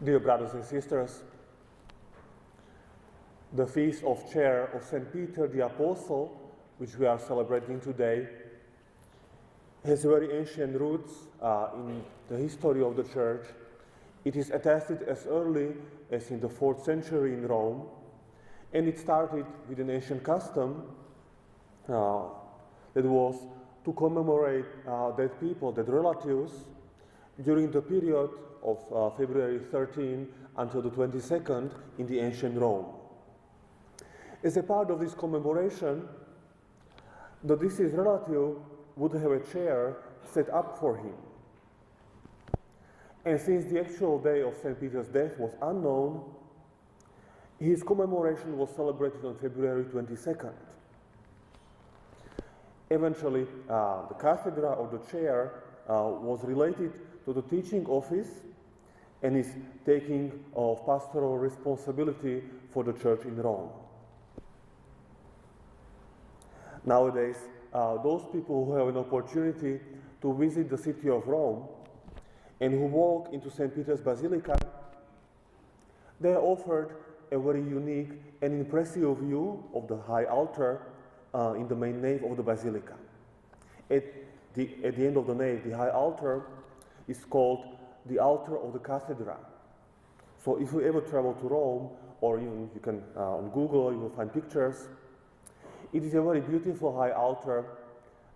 Dear brothers and sisters, the feast of Chair of St. Peter the Apostle, which we are celebrating today, has very ancient roots in the history of the Church. It is attested as early as in the 4th century in Rome, and it started with an ancient custom that was to commemorate dead people, dead relatives, during the period of February 13 until the 22nd in the ancient Rome. As a part of this commemoration, the deceased relative would have a chair set up for him. And since the actual day of St. Peter's death was unknown, his commemoration was celebrated on February 22nd. Eventually, the cathedra or the chair was related to the teaching office and his taking of pastoral responsibility for the church in Rome. Nowadays, those people who have an opportunity to visit the city of Rome and who walk into St. Peter's Basilica, they are offered a very unique and impressive view of the high altar in the main nave of the Basilica. At the end of the nave, the high altar is called the altar of the cathedra. So if you ever travel to Rome, or even you can on Google, you will find pictures. It is a very beautiful high altar.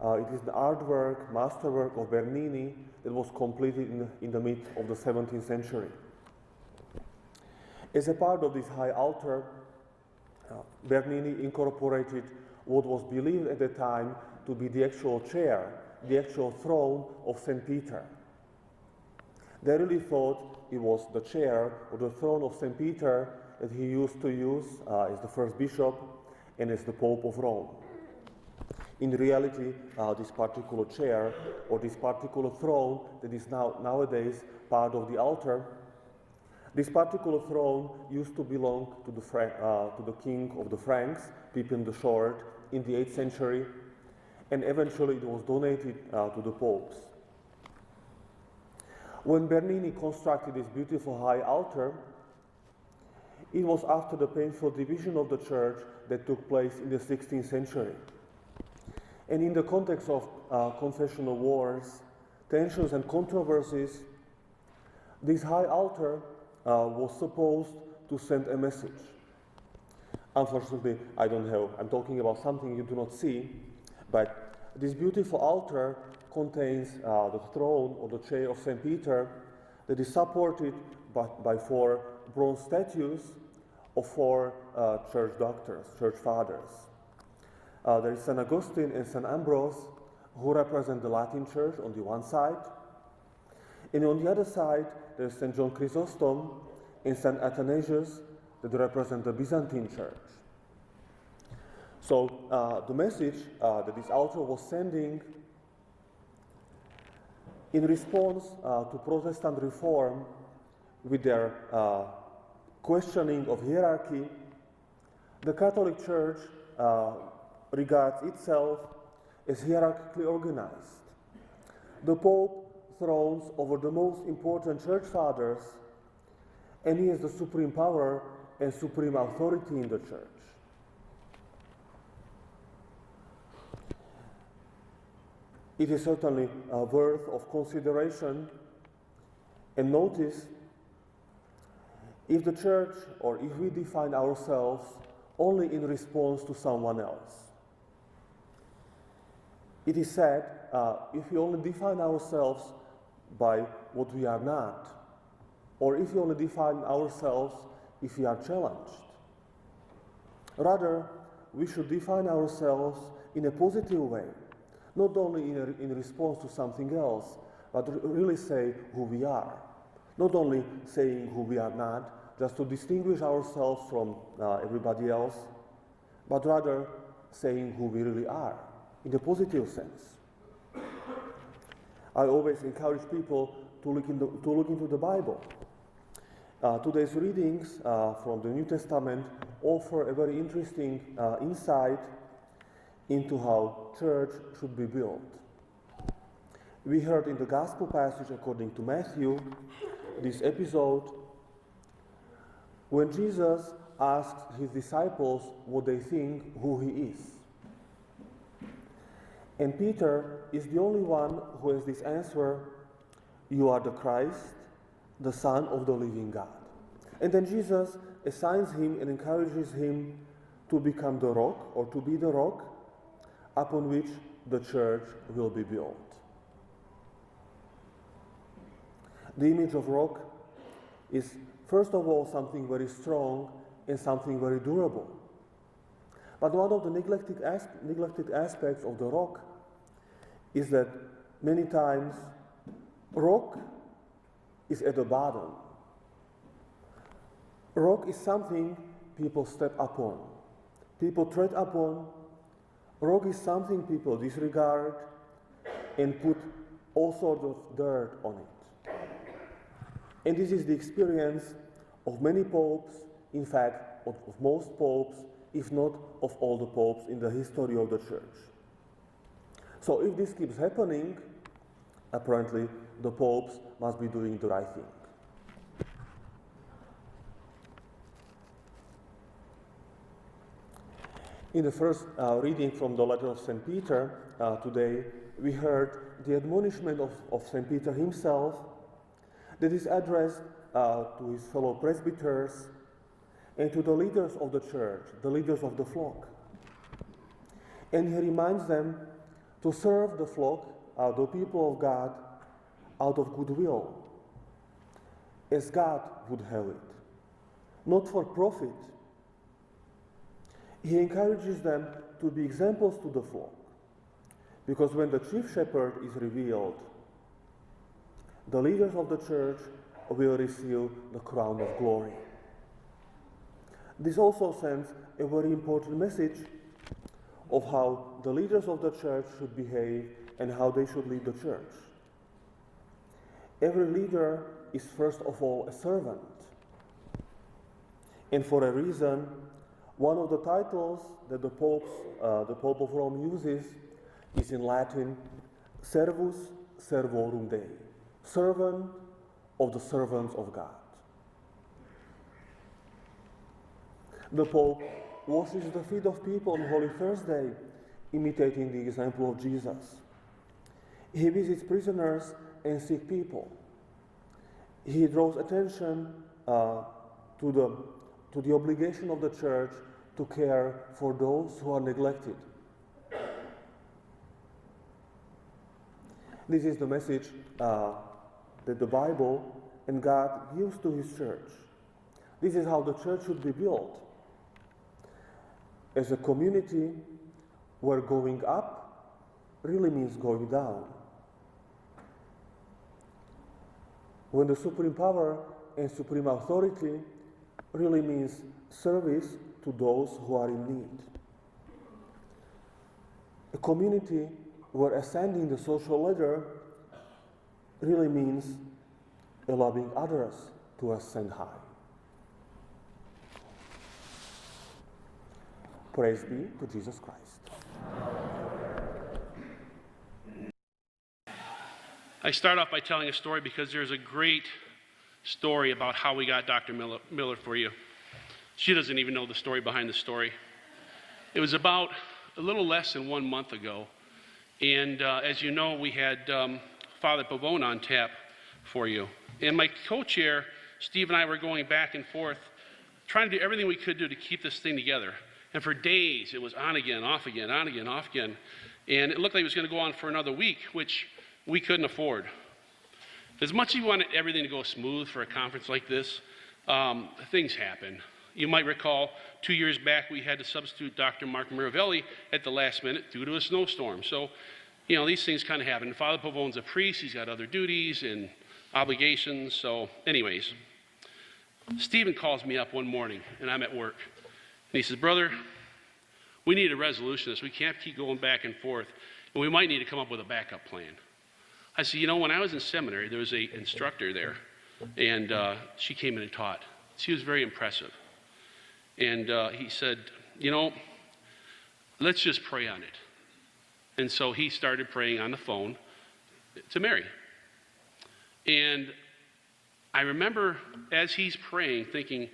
It is the artwork, masterwork of Bernini that was completed in the mid of the 17th century. As a part of this high altar, Bernini incorporated what was believed at the time to be the actual chair, the actual throne of St. Peter. They really thought it was the chair or the throne of St. Peter that he used to use as the first bishop and as the Pope of Rome. In reality, this particular chair or this particular throne that is nowadays part of the altar, this particular throne used to belong to the king of the Franks, Pippin the Short, in the 8th century, and eventually it was donated to the popes. When Bernini constructed this beautiful high altar, it was after the painful division of the church that took place in the 16th century. And in the context of confessional wars, tensions and controversies, this high altar was supposed to send a message. Unfortunately, I'm talking about something you do not see, but this beautiful altar contains the throne or the chair of St. Peter that is supported by 4 bronze statues of 4 church doctors, church fathers. There is St. Augustine and St. Ambrose, who represent the Latin Church on the one side, and on the other side there is St. John Chrysostom and St. Athanasius that represent the Byzantine Church. So the message that this altar was sending in response to Protestant reform with their questioning of hierarchy, the Catholic Church regards itself as hierarchically organized. The Pope thrones over the most important church fathers, and he has the supreme power and supreme authority in the church. It is certainly worth of consideration and notice if the church or if we define ourselves only in response to someone else. It is said if we only define ourselves by what we are not, or if we only define ourselves if we are challenged. Rather, we should define ourselves in a positive way, not only in response to something else, but really say who we are. Not only saying who we are not, just to distinguish ourselves from everybody else, but rather saying who we really are, in a positive sense. I always encourage people to look into the Bible. Today's readings from the New Testament offer a very interesting insight into how church should be built. We heard in the Gospel passage according to Matthew this episode when Jesus asks his disciples what they think who he is. And Peter is the only one who has this answer, "You are the Christ, the Son of the living God." And then Jesus assigns him and encourages him to become the rock, or to be the rock, upon which the church will be built. The image of rock is, first of all, something very strong and something very durable. But one of the neglected aspects of the rock is that many times rock is at the bottom. Rock is something people step upon, people tread upon. Rock is something people disregard and put all sorts of dirt on it. And this is the experience of many popes, in fact, of most popes, if not of all the popes in the history of the church. So if this keeps happening, apparently the popes must be doing the right thing. In the first reading from the letter of St. Peter today, we heard the admonishment of St. Peter himself that is addressed to his fellow presbyters and to the leaders of the church, the leaders of the flock. And he reminds them to serve the flock, the people of God, out of goodwill, as God would have it, not for profit. He encourages them to be examples to the flock, because when the chief shepherd is revealed, the leaders of the church will receive the crown of glory. This also sends a very important message of how the leaders of the church should behave and how they should lead the church. Every leader is first of all a servant. And for a reason, one of the titles that the Pope of Rome uses is in Latin, servus servorum Dei, servant of the servants of God. The Pope washes the feet of people on Holy Thursday, imitating the example of Jesus. He visits prisoners and sick people. He draws attention to the obligation of the church to care for those who are neglected. This is the message that the Bible and God gives to His church. This is how the church should be built. As a community where going up really means going down. When the supreme power and supreme authority really means service to those who are in need. A community where ascending the social ladder really means allowing others to ascend high. Praise be to Jesus Christ. I start off by telling a story because there's a great story about how we got Dr. Miller for you. She doesn't even know the story behind the story. It was about a little less than 1 month ago, and as you know, we had Father Pavone on tap for you. And my co-chair, Steve, and I were going back and forth, trying to do everything we could do to keep this thing together. And for days, it was on again, off again, on again, off again. And it looked like it was going to go on for another week, which we couldn't afford. As much as you wanted everything to go smooth for a conference like this, things happen. You might recall 2 years back, we had to substitute Dr. Mark Miravelli at the last minute due to a snowstorm. So, you know, these things kind of happen. Father Pavone's a priest. He's got other duties and obligations. So anyways, Stephen calls me up one morning, and I'm at work. And he says, "Brother, we need a resolution to this. We can't keep going back and forth, and we might need to come up with a backup plan." I said, "You know, when I was in seminary, there was an instructor there, and she came in and taught. She was very impressive. And he said, you know, let's just pray on it." And so he started praying on the phone to Mary. And I remember as he's praying, thinking,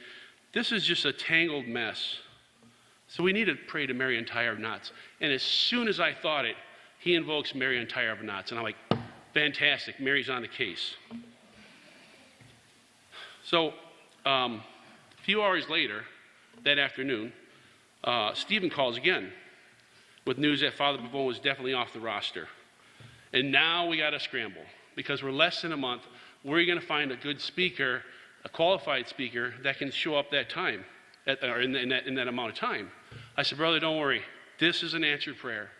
this is just a tangled mess. So we need to pray to Mary untie our knots. And as soon as I thought it, he invokes Mary untie our knots. And I'm like, fantastic, Mary's on the case. So a few hours later, that afternoon, Stephen calls again with news that Father Pavone was definitely off the roster. And now we got to scramble, because we're less than a month. Where are you going to find a good speaker, a qualified speaker, that can show up that time, or in that amount of time? I said, brother, don't worry. This is an answered prayer.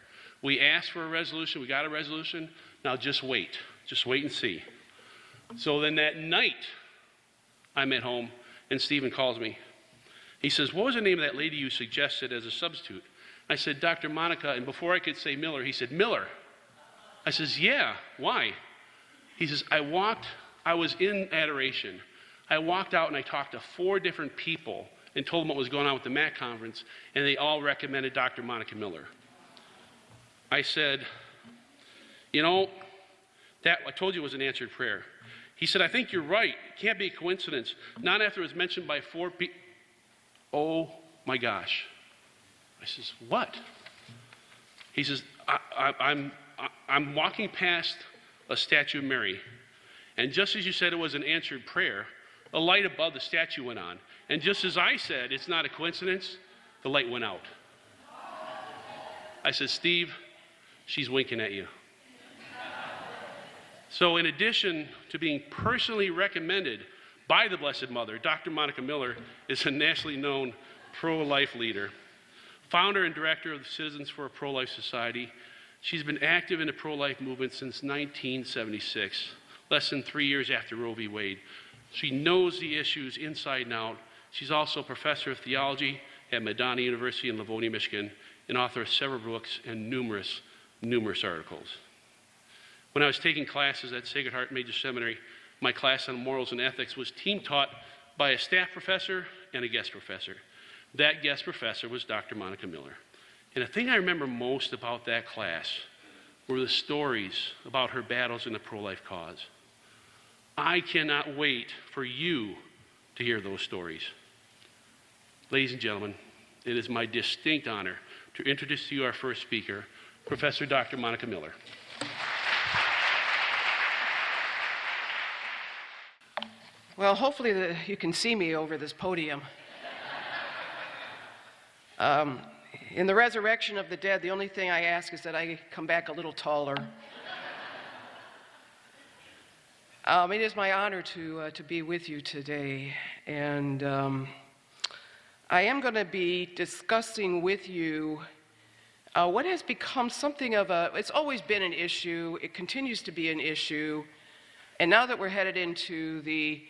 We asked for a resolution. We got a resolution. Now just wait. Just wait and see. So then that night, I'm at home, and Stephen calls me. He says, what was the name of that lady you suggested as a substitute? I said, Dr. Monica, and before I could say Miller, he said, Miller. I says, yeah, why? He says, I was in adoration. I walked out and I talked to 4 different people and told them what was going on with the MAC conference, and they all recommended Dr. Monica Miller. I said, you know, that I told you was an answered prayer. He said, I think you're right. It can't be a coincidence. Not after it was mentioned by 4 people. Oh my gosh. I says, what? He says, I'm walking past a statue of Mary, and just as you said it was an answered prayer, a light above the statue went on. And just as I said, it's not a coincidence, the light went out. I said, Steve, she's winking at you. So in addition to being personally recommended by the Blessed Mother, Dr. Monica Miller is a nationally known pro-life leader, founder and director of the Citizens for a Pro-Life Society. She's been active in the pro-life movement since 1976, less than 3 years after Roe v. Wade. She knows the issues inside and out. She's also a professor of theology at Madonna University in Livonia, Michigan, and author of several books and numerous articles. When I was taking classes at Sacred Heart Major Seminary, my class on morals and ethics was team taught by a staff professor and a guest professor. That guest professor was Dr. Monica Miller. And the thing I remember most about that class were the stories about her battles in the pro-life cause. I cannot wait for you to hear those stories. Ladies and gentlemen, it is my distinct honor to introduce to you our first speaker, Professor Dr. Monica Miller. Well, hopefully you can see me over this podium. In the resurrection of the dead, the only thing I ask is that I come back a little taller. It is my honor to be with you today, and I am going to be discussing with you what has become something of it's always been an issue, it continues to be an issue, and now that we're headed into the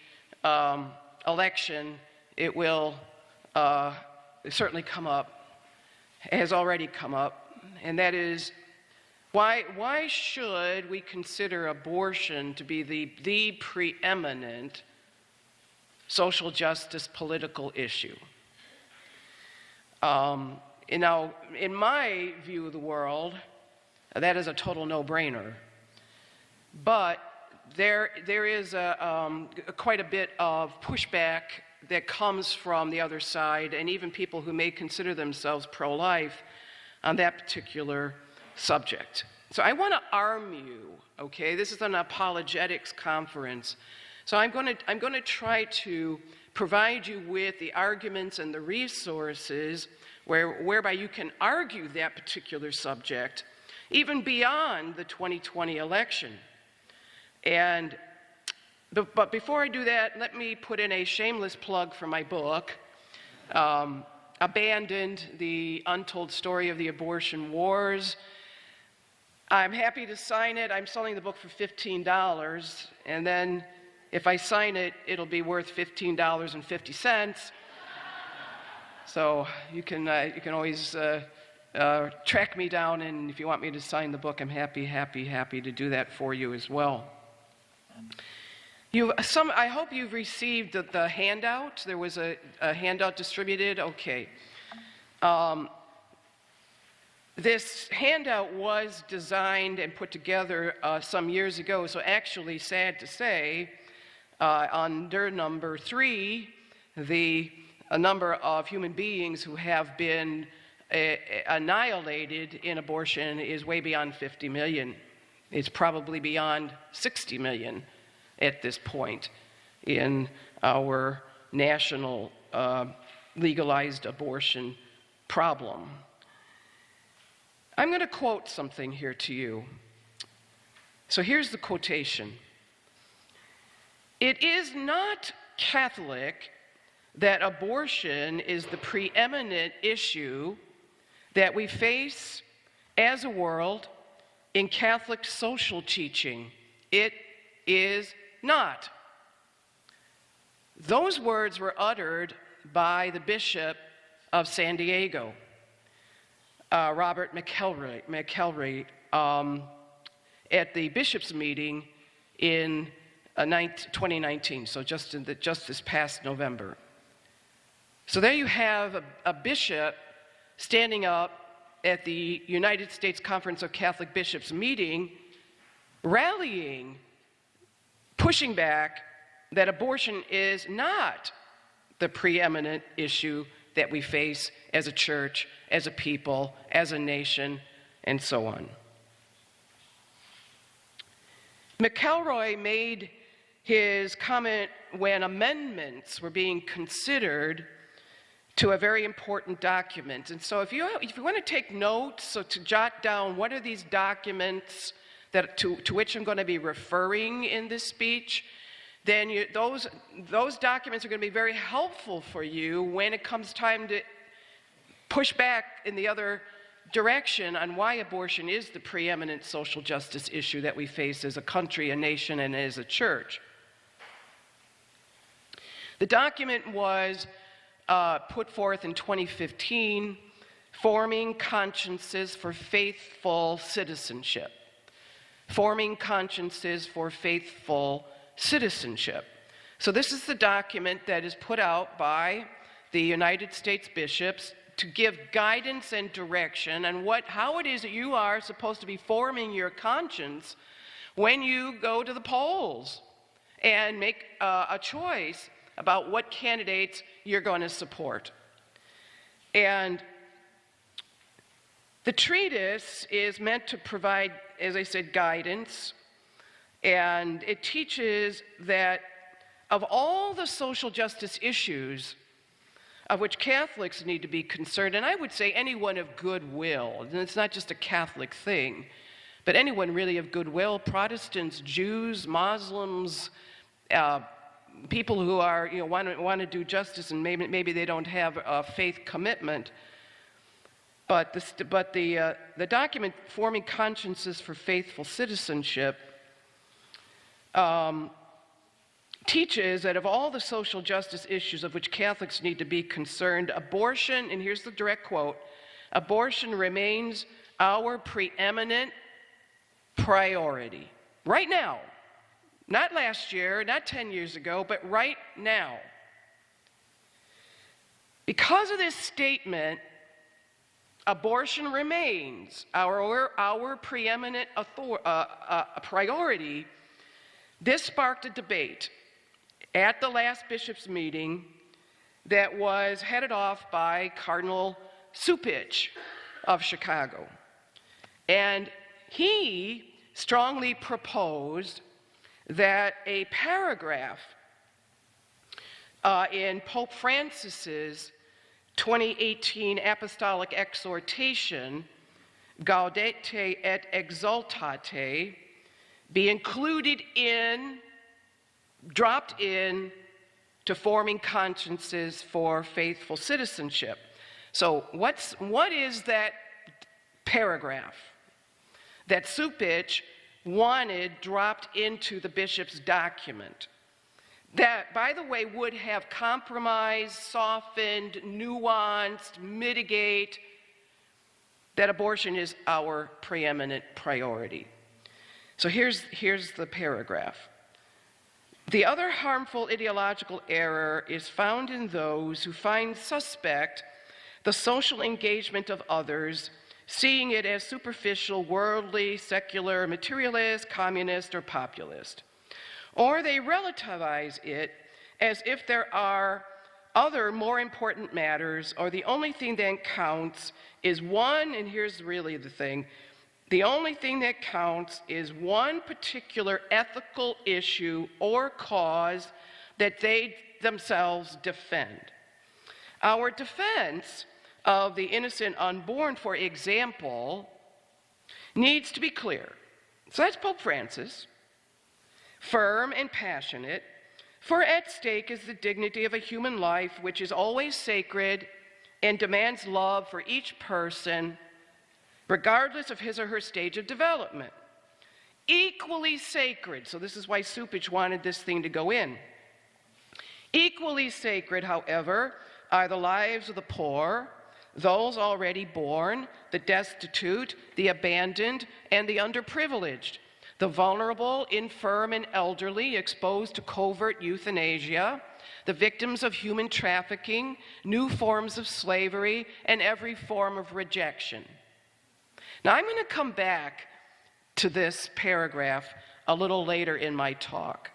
election, it will certainly come up, has already come up, and that is, why should we consider abortion to be the preeminent social justice political issue? Now, in my view of the world, that is a total no-brainer. But there is quite a bit of pushback that comes from the other side, and even people who may consider themselves pro-life on that particular subject. So I want to arm you, okay? This is an apologetics conference. So I'm going to try to provide you with the arguments and the resources whereby you can argue that particular subject, even beyond the 2020 election. But before I do that, let me put in a shameless plug for my book, Abandoned, The Untold Story of the Abortion Wars. I'm happy to sign it. I'm selling the book for $15, and then if I sign it, it'll be worth $15.50. So you can always track me down, and if you want me to sign the book, I'm happy to do that for you as well. I hope you've received the handout. There was a handout distributed. Okay. This handout was designed and put together some years ago, so actually, sad to say, under number 3, the number of human beings who have been annihilated in abortion is way beyond 50 million. It's probably beyond 60 million at this point in our national legalized abortion problem. I'm going to quote something here to you. So here's the quotation. "It is not Catholic that abortion is the preeminent issue that we face as a world in Catholic social teaching. It is not." Those words were uttered by the Bishop of San Diego, Robert McElroy, at the bishops' meeting in 2019, so just this past November. So there you have a bishop standing up at the United States Conference of Catholic Bishops meeting, rallying, pushing back that abortion is not the preeminent issue that we face as a church, as a people, as a nation, and so on. McElroy made his comment when amendments were being considered to a very important document. And so if you want to take notes, so to jot down what are these documents that to which I'm going to be referring in this speech, then those documents are going to be very helpful for you when it comes time to push back in the other direction on why abortion is the preeminent social justice issue that we face as a country, a nation, and as a church. The document was put forth in 2015, Forming Consciences for Faithful Citizenship. Forming Consciences for Faithful Citizenship. So this is the document that is put out by the United States bishops to give guidance and direction on how it is that you are supposed to be forming your conscience when you go to the polls and make a choice about what candidates you're going to support. And the treatise is meant to provide, as I said, guidance, and it teaches that of all the social justice issues of which Catholics need to be concerned, and I would say anyone of goodwill, and it's not just a Catholic thing, but anyone really of goodwill, Protestants, Jews, Muslims, people who are, want to do justice, and maybe they don't have a faith commitment. But the document Forming Consciences for Faithful Citizenship teaches that of all the social justice issues of which Catholics need to be concerned, abortion, and here's the direct quote, abortion remains our preeminent priority. Right now. Not last year, not 10 years ago, but right now. Because of this statement, abortion remains our preeminent priority. This sparked a debate at the last bishops' meeting that was headed off by Cardinal Cupich of Chicago. And he strongly proposed that a paragraph in Pope Francis's 2018 apostolic exhortation, Gaudete et Exultate, be included in, dropped in, to Forming Consciences for Faithful Citizenship. So what is that paragraph that Cupich wanted dropped into the bishop's document? That, by the way, would have compromised, softened, nuanced, mitigate that abortion is our preeminent priority. So here's the paragraph. The other harmful ideological error is found in those who find suspect the social engagement of others, seeing it as superficial, worldly, secular, materialist, communist, or populist. Or they relativize it as if there are Other more important matters, or the only thing that counts is one, and here's really the thing, the only thing that counts is one particular ethical issue or cause that they themselves defend. Our defense of the innocent unborn, for example, needs to be clear. So that's Pope Francis, firm and passionate, for at stake is the dignity of a human life which is always sacred and demands love for each person, regardless of his or her stage of development. Equally sacred, so this is why Supich wanted this thing to go in. Equally sacred, however, are the lives of the poor, those already born, the destitute, the abandoned, and the underprivileged, the vulnerable, infirm, and elderly exposed to covert euthanasia, the victims of human trafficking, new forms of slavery, and every form of rejection. Now, I'm going to come back to this paragraph a little later in my talk.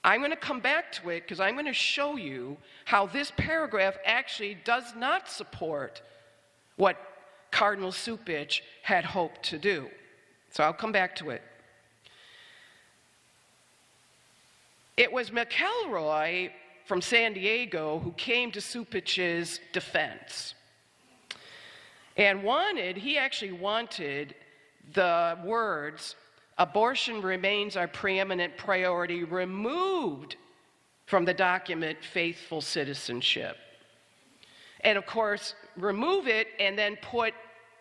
I'm going to come back to it because I'm going to show you how this paragraph actually does not support what Cardinal Supich had hoped to do. So I'll come back to it. It was McElroy from San Diego who came to Supich's defense. And he actually wanted the words, "Abortion remains our preeminent priority," removed from the document Faithful Citizenship. And of course, remove it and then put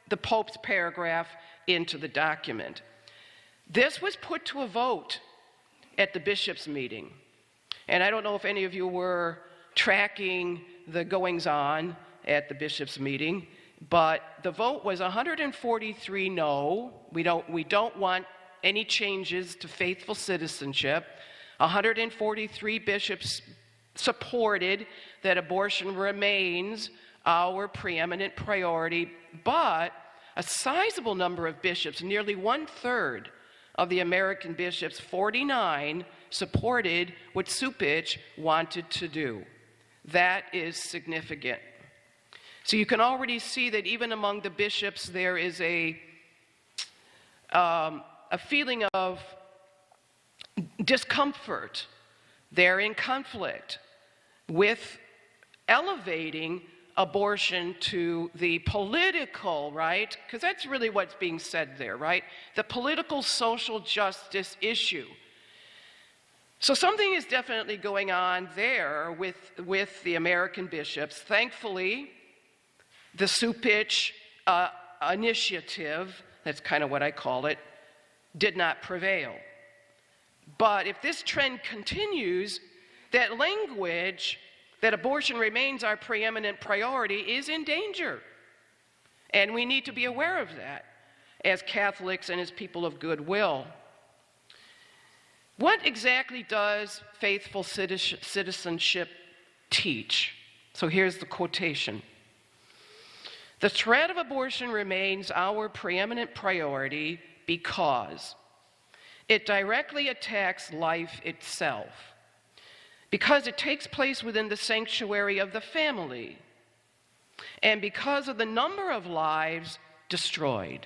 the Pope's paragraph into the document. This was put to a vote at the bishops' meeting. And I don't know if any of you were tracking the goings-on at the bishops' meeting, but the vote was 143 no. We don't want any changes to faithful citizenship. 143 bishops supported that abortion remains our preeminent priority, but a sizable number of bishops, nearly 1/3 of the American bishops, 49, supported what Supich wanted to do. That is significant. So you can already see that even among the bishops there is a feeling of discomfort. They're in conflict with elevating abortion to the political, right? Because that's really what's being said there, right? The political social justice issue. So something is definitely going on there with the American bishops. Thankfully, the Supich initiative, that's kind of what I call it, did not prevail. But if this trend continues, that language that abortion remains our preeminent priority is in danger. And we need to be aware of that as Catholics and as people of goodwill. What exactly does faithful citizenship teach? So here's the quotation. "The threat of abortion remains our preeminent priority because it directly attacks life itself, because it takes place within the sanctuary of the family, and because of the number of lives destroyed.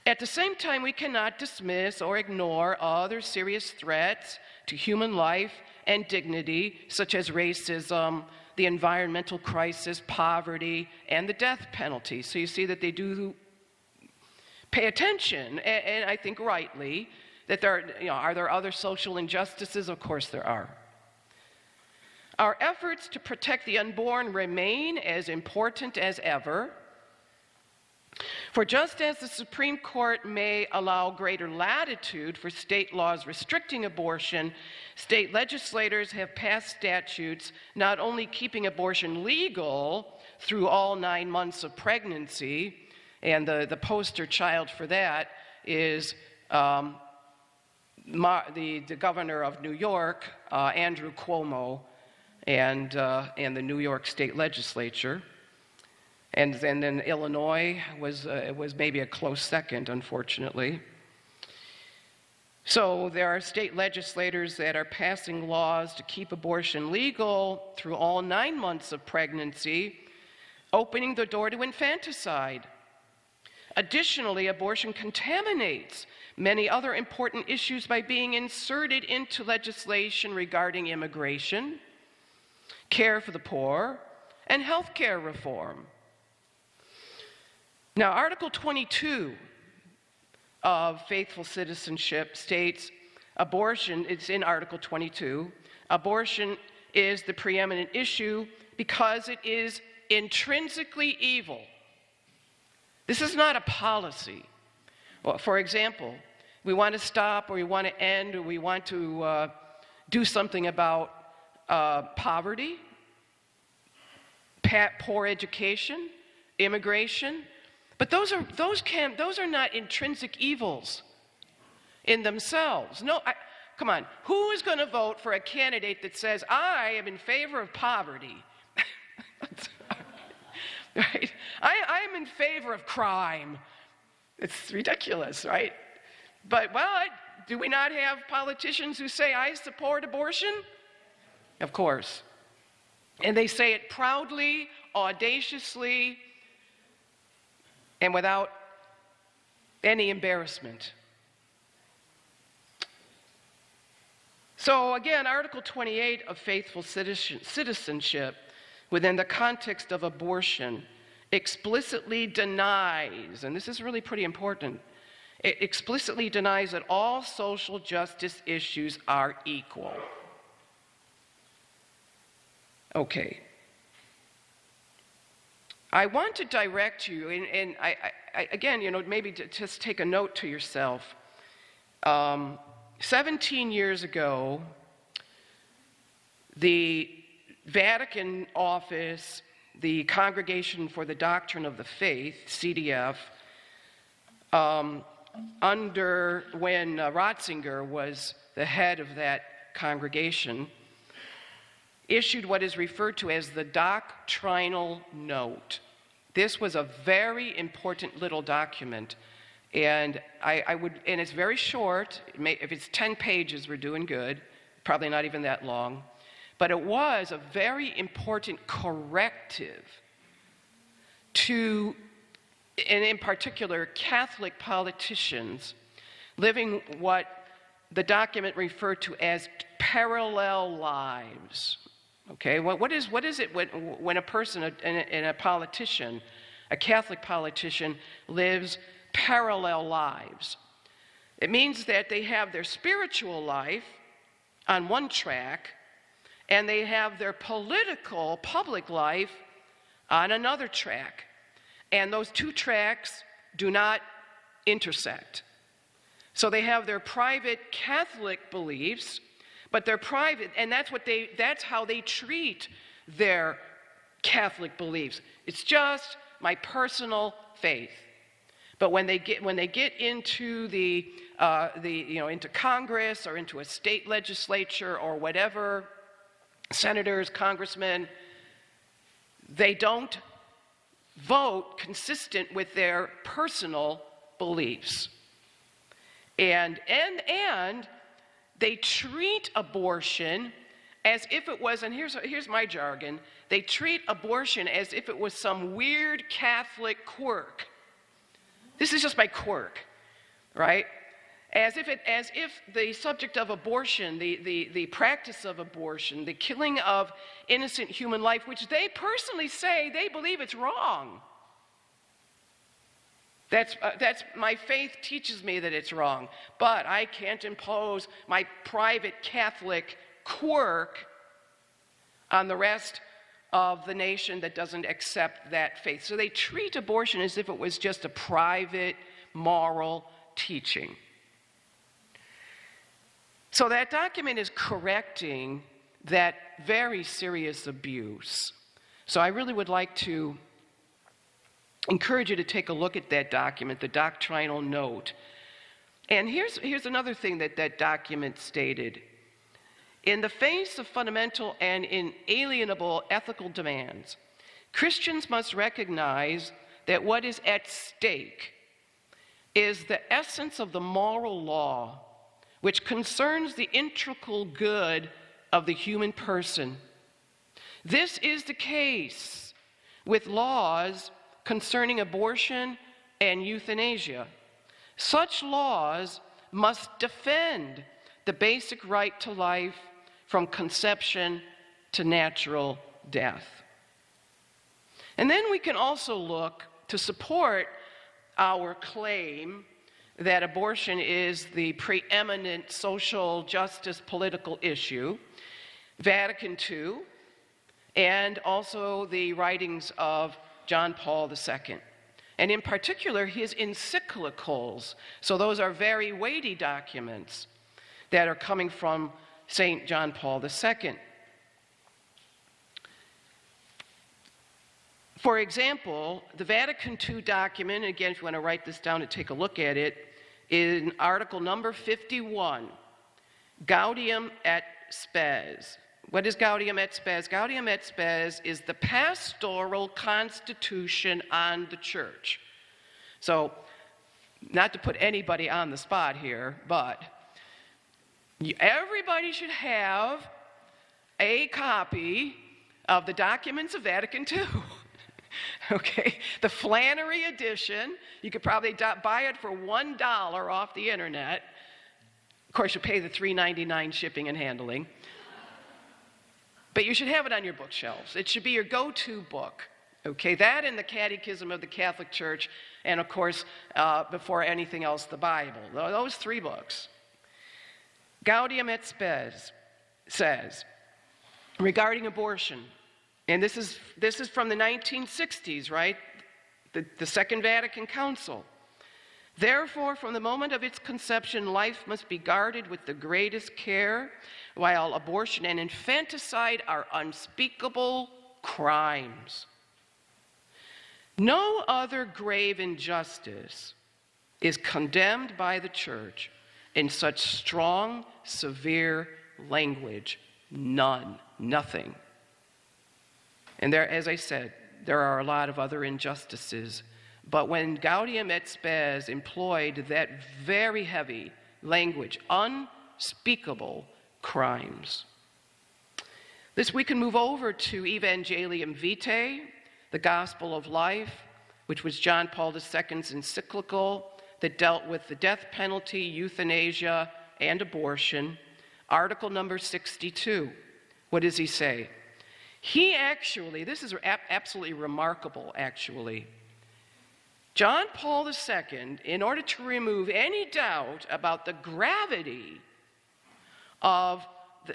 At the same time, we cannot dismiss or ignore other serious threats to human life and dignity, such as racism, the environmental crisis, poverty, and the death penalty." So you see that they do pay attention, and I think rightly, that are there other social injustices? Of course there are. "Our efforts to protect the unborn remain as important as ever. For just as the Supreme Court may allow greater latitude for state laws restricting abortion, state legislators have passed statutes not only keeping abortion legal through all 9 months of pregnancy, and the poster child for that is the governor of New York, Andrew Cuomo, and the New York State Legislature. And then Illinois was maybe a close second, unfortunately. So there are state legislators that are passing laws to keep abortion legal through all 9 months of pregnancy, opening the door to infanticide. Additionally, abortion contaminates many other important issues by being inserted into legislation regarding immigration, care for the poor, and health care reform. Now, Article 22 of Faithful Citizenship states abortion, it's in Article 22, abortion is the preeminent issue because it is intrinsically evil. This is not a policy. Well, for example, we want to stop or we want to end or we want to do something about poverty, poor education, immigration. But those are not intrinsic evils in themselves. No, come on. Who is going to vote for a candidate that says, I am in favor of poverty? Right? I am in favor of crime. It's ridiculous, right? But, well, do we not have politicians who say, I support abortion? Of course. And they say it proudly, audaciously, and without any embarrassment. So again, Article 28 of Faithful Citizenship, within the context of abortion, explicitly denies, and this is really pretty important, it explicitly denies that all social justice issues are equal. Okay. I want to direct you, and I again, maybe just take a note to yourself. 17 years ago, the Vatican office, the Congregation for the Doctrine of the Faith, CDF, when Ratzinger was the head of that congregation, issued what is referred to as the doctrinal note. This was a very important little document, and and it's very short. If it's 10 pages, we're doing good. Probably not even that long. But it was a very important corrective to, and in particular, Catholic politicians living what the document referred to as parallel lives. Okay, what is it when a person and a politician, a Catholic politician, lives parallel lives? It means that they have their spiritual life on one track, and they have their political, public life on another track. And those two tracks do not intersect. So they have their private Catholic beliefs, but they're private, and that's how they treat their Catholic beliefs. It's just my personal faith. But when they get into into Congress or into a state legislature or whatever, senators, congressmen, they don't vote consistent with their personal beliefs. And they treat abortion as if it was, and here's my jargon, they treat abortion as if it was some weird Catholic quirk. This is just my quirk, right? As if the subject of abortion, the practice of abortion, the killing of innocent human life, which they personally say they believe it's wrong. That's my faith teaches me that it's wrong, but I can't impose my private Catholic quirk on the rest of the nation that doesn't accept that faith. So they treat abortion as if it was just a private moral teaching. So that document is correcting that very serious abuse. So I really would like to encourage you to take a look at that document, the doctrinal note. And here's another thing that document stated. In the face of fundamental and inalienable ethical demands, Christians must recognize that what is at stake is the essence of the moral law which concerns the integral good of the human person. This is the case with laws concerning abortion and euthanasia. Such laws must defend the basic right to life from conception to natural death. And then we can also look to support our claim that abortion is the preeminent social justice political issue, Vatican II, and also the writings of John Paul II, and in particular his encyclicals. So those are very weighty documents that are coming from St. John Paul II. For example, the Vatican II document, again, if you want to write this down and take a look at it, in article number 51, Gaudium et Spes. What is Gaudium et Spes? Gaudium et Spes is the pastoral constitution on the church. So, not to put anybody on the spot here, but everybody should have a copy of the documents of Vatican II. Okay, the Flannery edition, you could probably buy it for $1 off the internet. Of course, you pay the $3.99 shipping and handling. But you should have it on your bookshelves. It should be your go-to book. Okay, that and the Catechism of the Catholic Church, and of course, before anything else, the Bible. Those three books. Gaudium et Spes says, regarding abortion, and this is from the 1960s, right? The Second Vatican Council. Therefore, from the moment of its conception, life must be guarded with the greatest care, while abortion and infanticide are unspeakable crimes. No other grave injustice is condemned by the Church in such strong, severe language. None, nothing. And there, as I said, there are a lot of other injustices. But when Gaudium et Spes employed that very heavy language, unspeakable crimes. This we can move over to Evangelium Vitae, the Gospel of Life, which was John Paul II's encyclical that dealt with the death penalty, euthanasia, and abortion. Article number 62. What does he say? He actually, this is absolutely remarkable, actually. John Paul II, in order to remove any doubt about the gravity of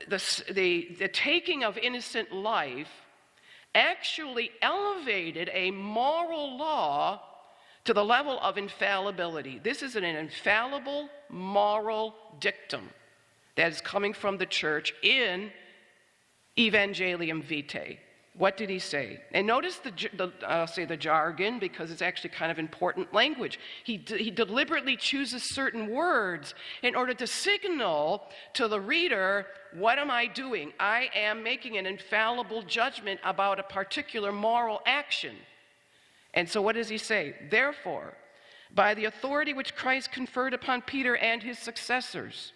the taking of innocent life, actually elevated a moral law to the level of infallibility. This is an infallible moral dictum that is coming from the church in Evangelium Vitae. What did he say? And notice I'll say the jargon, because it's actually kind of important language. He deliberately chooses certain words in order to signal to the reader, what am I doing? I am making an infallible judgment about a particular moral action. And so what does he say? Therefore, by the authority which Christ conferred upon Peter and his successors,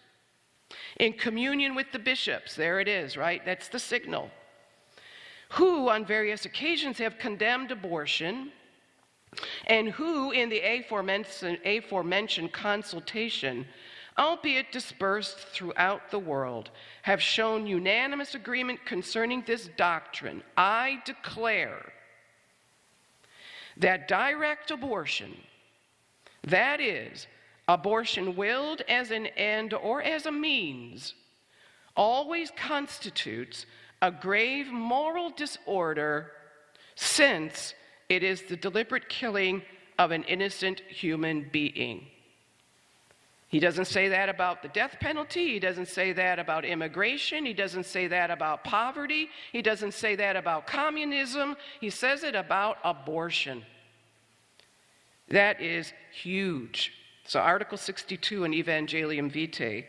in communion with the bishops, there it is, right? That's the signal. Who on various occasions have condemned abortion, and who in the aforementioned consultation, albeit dispersed throughout the world, have shown unanimous agreement concerning this doctrine, I declare that direct abortion, that is, abortion willed as an end or as a means, always constitutes a grave moral disorder, since it is the deliberate killing of an innocent human being. He doesn't say that about the death penalty. He doesn't say that about immigration. He doesn't say that about poverty. He doesn't say that about communism. He says it about abortion. That is huge. So Article 62 in Evangelium Vitae.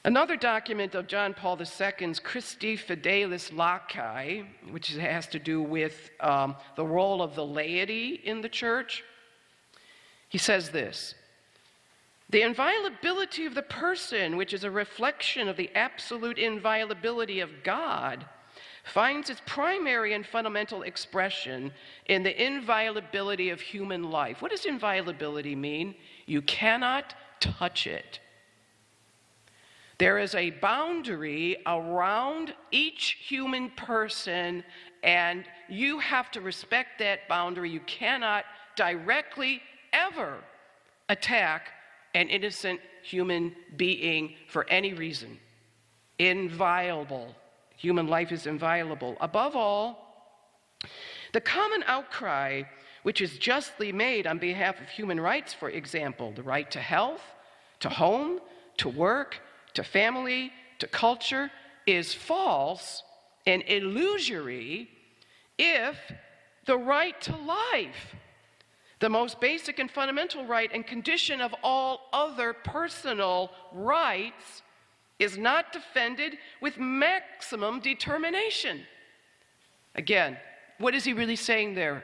Another document of John Paul II's Christi Fidelis Laci, which has to do with the role of the laity in the church. He says this: The inviolability of the person, which is a reflection of the absolute inviolability of God, finds its primary and fundamental expression in the inviolability of human life. What does inviolability mean? You cannot touch it. There is a boundary around each human person, and you have to respect that boundary. You cannot directly ever attack an innocent human being for any reason. Inviolable. Human life is inviolable. Above all, the common outcry which is justly made on behalf of human rights, for example, the right to health, to home, to work, to family, to culture, is false and illusory if the right to life, the most basic and fundamental right and condition of all other personal rights, is not defended with maximum determination. Again, what is he really saying there?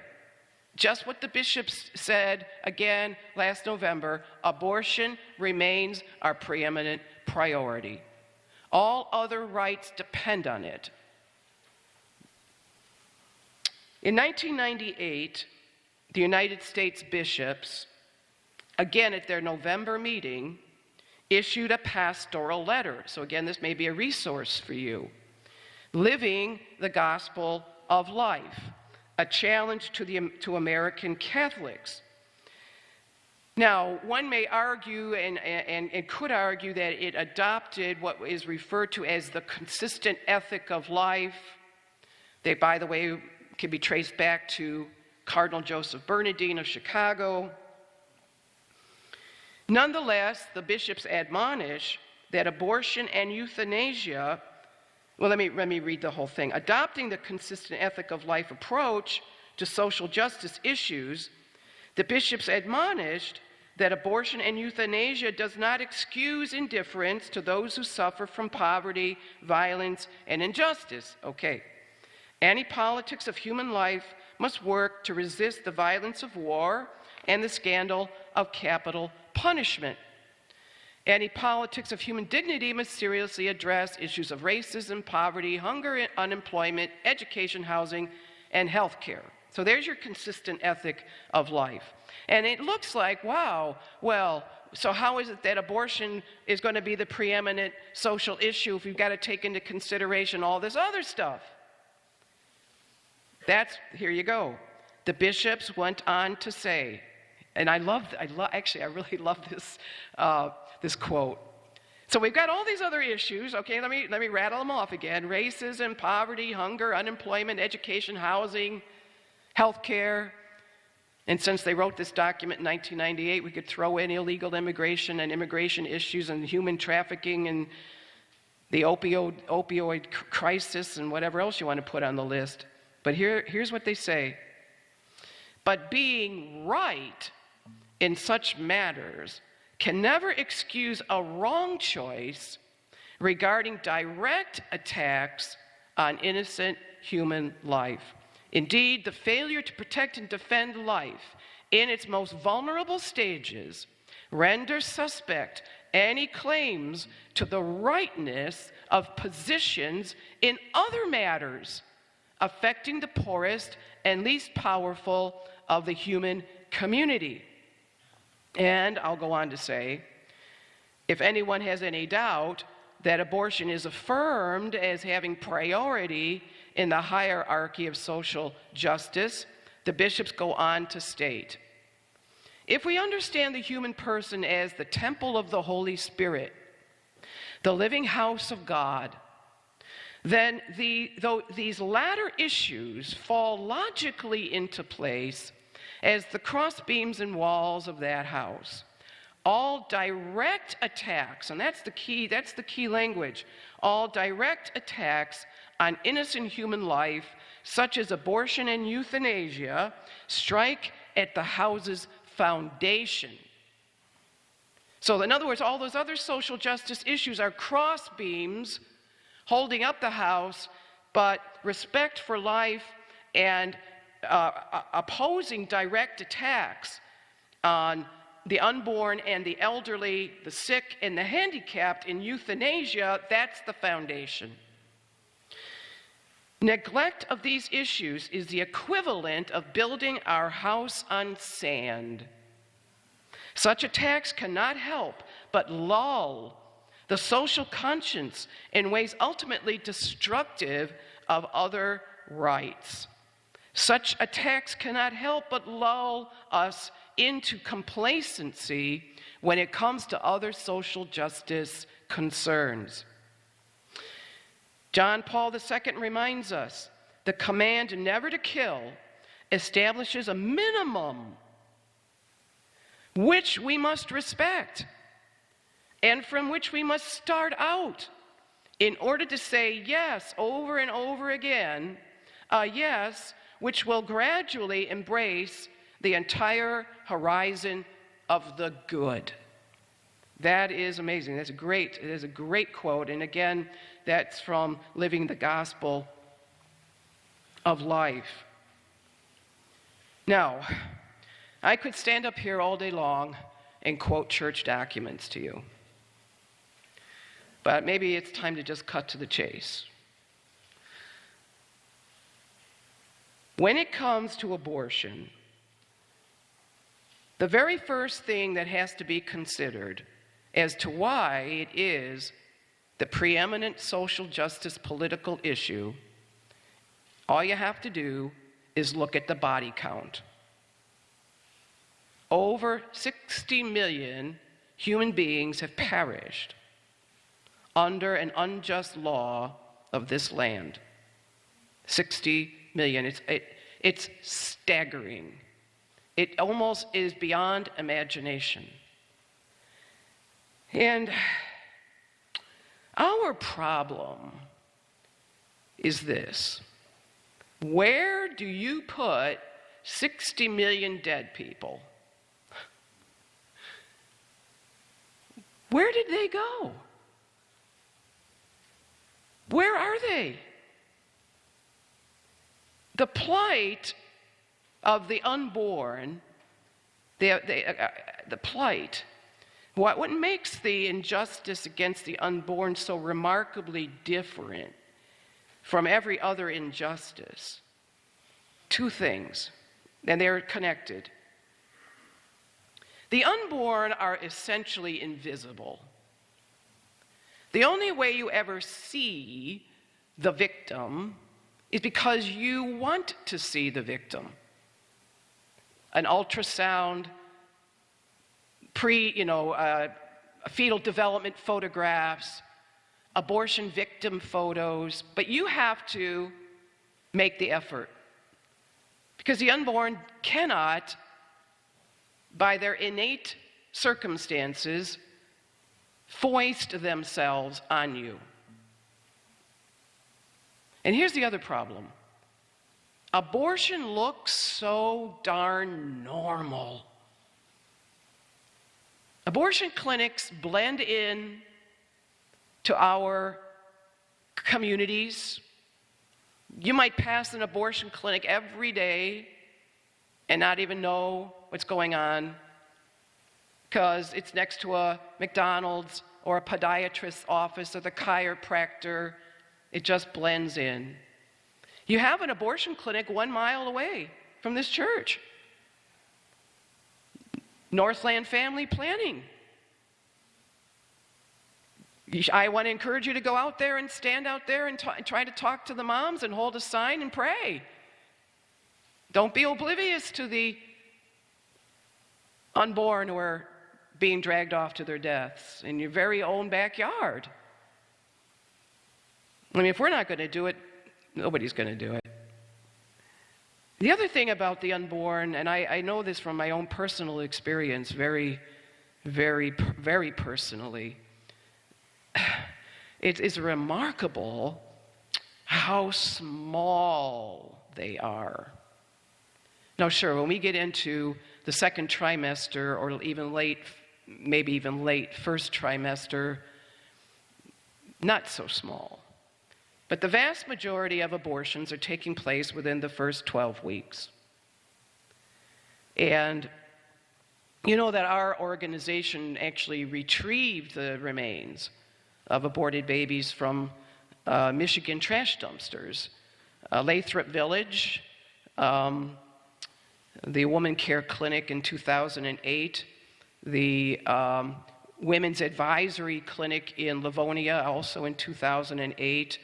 Just what the bishops said again last November: abortion remains our preeminent priority. All other rights depend on it. In 1998, the United States bishops, again at their November meeting, issued a pastoral letter. So again, this may be a resource for you. Living the Gospel of Life, a challenge to American Catholics. Now, one may argue and could argue that it adopted what is referred to as the consistent ethic of life. They, by the way, can be traced back to Cardinal Joseph Bernardine of Chicago. Nonetheless, the bishops admonish that abortion and euthanasia, well, let me read the whole thing. Adopting the consistent ethic of life approach to social justice issues, the bishops admonished that abortion and euthanasia does not excuse indifference to those who suffer from poverty, violence, and injustice. Okay. Any politics of human life must work to resist the violence of war and the scandal of capital punishment. Any politics of human dignity must seriously address issues of racism, poverty, hunger, unemployment, education, housing, and health care. So there's your consistent ethic of life. And it looks like, wow, well, so how is it that abortion is going to be the preeminent social issue if we've got to take into consideration all this other stuff? Here you go. The bishops went on to say, and I really love this quote. So we've got all these other issues. Okay, let me rattle them off again: racism, poverty, hunger, unemployment, education, housing, health care. And since they wrote this document in 1998, we could throw in illegal immigration and immigration issues and human trafficking and the opioid crisis and whatever else you want to put on the list. But here's what they say. But being right in such matters can never excuse a wrong choice regarding direct attacks on innocent human life. Indeed, the failure to protect and defend life in its most vulnerable stages renders suspect any claims to the rightness of positions in other matters affecting the poorest and least powerful of the human community. And I'll go on to say, if anyone has any doubt that abortion is affirmed as having priority in the hierarchy of social justice, the bishops go on to state, if we understand the human person as the temple of the Holy Spirit, the living house of God, then these latter issues fall logically into place as the crossbeams and walls of that house. All direct attacks, and that's the key language, all direct attacks on innocent human life, such as abortion and euthanasia, strike at the house's foundation. So in other words, all those other social justice issues are crossbeams holding up the house, but respect for life and opposing direct attacks on the unborn and the elderly, the sick and the handicapped in euthanasia, that's the foundation. Neglect of these issues is the equivalent of building our house on sand. Such attacks cannot help but lull the social conscience in ways ultimately destructive of other rights. Such attacks cannot help but lull us into complacency when it comes to other social justice concerns. John Paul II reminds us the command never to kill establishes a minimum which we must respect and from which we must start out in order to say yes over and over again, a yes which will gradually embrace the entire horizon of the good. That is amazing. That's great. It is a great quote. And again, that's from Living the Gospel of Life. Now, I could stand up here all day long and quote church documents to you. But maybe it's time to just cut to the chase. When it comes to abortion, the very first thing that has to be considered as to why it is the preeminent social justice political issue, all you have to do is look at the body count. Over 60 million human beings have perished under an unjust law of this land. 60 million. It's staggering. It almost is beyond imagination. And our problem is this. Where do you put 60 million dead people? Where did they go? Where are they? The plight of the unborn, the plight, what makes the injustice against the unborn so remarkably different from every other injustice? Two things, and they're connected. The unborn are essentially invisible. The only way you ever see the victim is because you want to see the victim. An ultrasound, fetal development photographs, abortion victim photos, but you have to make the effort. Because the unborn cannot, by their innate circumstances, foist themselves on you. And here's the other problem. Abortion looks so darn normal. Abortion clinics blend in to our communities. You might pass an abortion clinic every day and not even know what's going on because it's next to a McDonald's or a podiatrist's office or the chiropractor. It just blends in. You have an abortion clinic 1 mile away from this church. Northland Family Planning. I want to encourage you to go out there and stand out there and try to talk to the moms and hold a sign and pray. Don't be oblivious to the unborn who are being dragged off to their deaths in your very own backyard. I mean, if we're not going to do it, nobody's going to do it. The other thing about the unborn, and I know this from my own personal experience, very, very, very personally, it's remarkable how small they are. Now, sure, when we get into the second trimester or even late, maybe even late first trimester, not so small. But the vast majority of abortions are taking place within the first 12 weeks. And You know that our organization actually retrieved the remains of aborted babies from Michigan trash dumpsters. Lathrop Village, the Woman Care Clinic in 2008, the Women's Advisory Clinic in Livonia, also in 2008.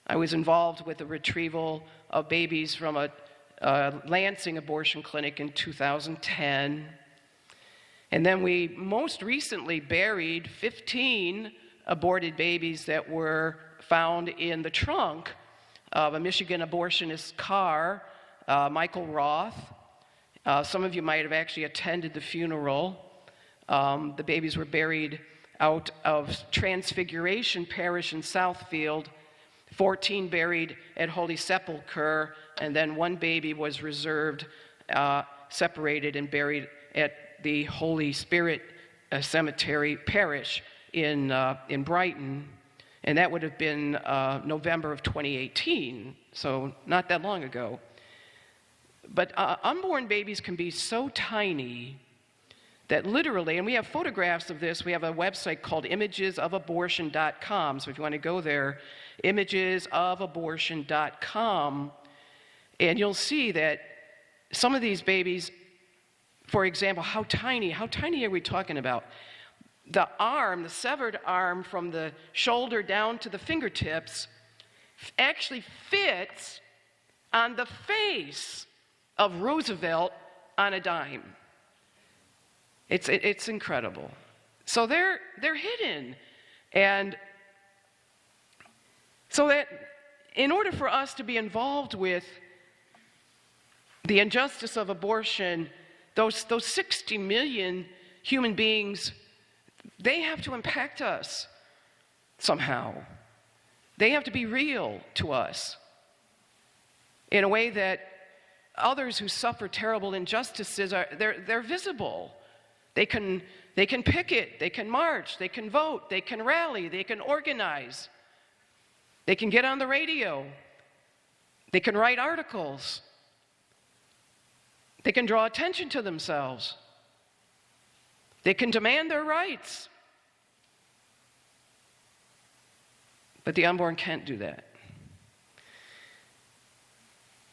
I was involved with the retrieval of babies from a Lansing abortion clinic in 2010. And then we most recently buried 15 aborted babies that were found in the trunk of a Michigan abortionist's car, Michael Roth. Some of you might have actually attended the funeral. The babies were buried out of Transfiguration Parish in Southfield, 14 buried at Holy Sepulchre, and then one baby was reserved, separated and buried at the Holy Spirit Cemetery Parish in Brighton, and that would have been November of 2018, so not that long ago. But unborn babies can be so tiny that literally, and we have photographs of this, we have a website called imagesofabortion.com, so if you want to go there, imagesofabortion.com, and you'll see that some of these babies, for example, how tiny are we talking about? The arm, the severed arm from the shoulder down to the fingertips actually fits on the face of Roosevelt on a dime. It's incredible. So they're hidden. And so that in order for us to be involved with the injustice of abortion, those 60 million human beings, they have to impact us somehow. They have to be real to us in a way that others who suffer terrible injustices they're visible. They can picket, they can march, they can vote, they can rally, they can organize. They can get on the radio. They can write articles. They can draw attention to themselves. They can demand their rights. But the unborn can't do that.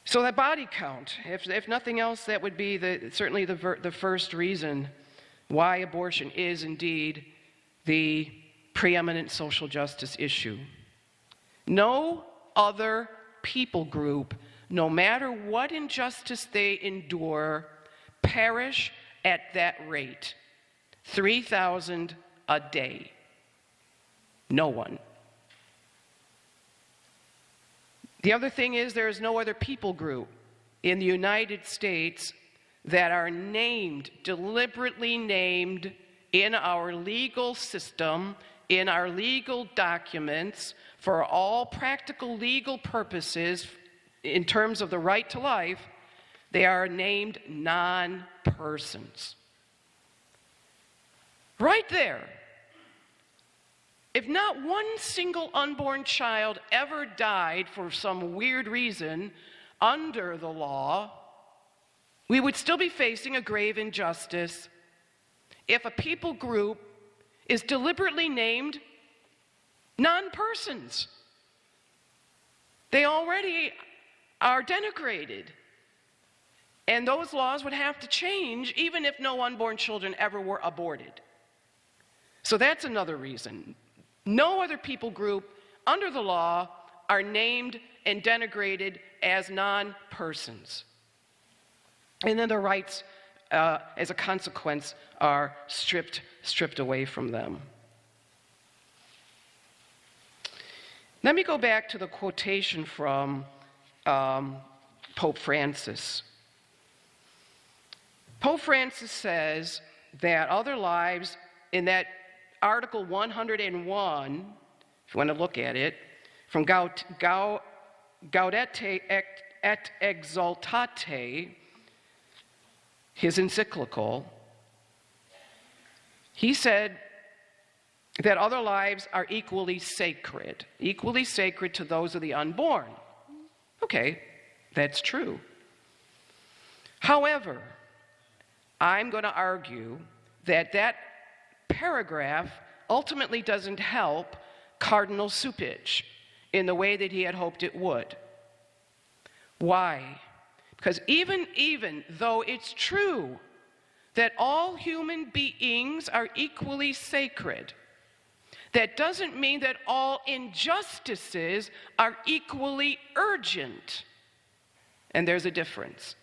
So that body count, if nothing else, that would be certainly the first reason why abortion is indeed the preeminent social justice issue. No other people group, no matter what injustice they endure, perish at that rate. 3,000 a day. No one. The other thing is there is no other people group in the United States that are named, deliberately named in our legal system, in our legal documents, for all practical legal purposes, in terms of the right to life, they are named non-persons. Right there. If not one single unborn child ever died for some weird reason under the law, we would still be facing a grave injustice if a people group is deliberately named non-persons. They already are denigrated. And those laws would have to change even if no unborn children ever were aborted. So that's another reason. No other people group under the law are named and denigrated as non-persons. And then their rights, as a consequence, are stripped away from them. Let me go back to the quotation from Pope Francis. Pope Francis says that other lives, in that Article 101, if you want to look at it, from Gaudete et Exsultate, his encyclical, he said that other lives are equally sacred to those of the unborn. Okay, that's true. However, I'm going to argue that that paragraph ultimately doesn't help Cardinal Cupich in the way that he had hoped it would. Why? Because even though it's true that all human beings are equally sacred, that doesn't mean that all injustices are equally urgent. And there's a difference.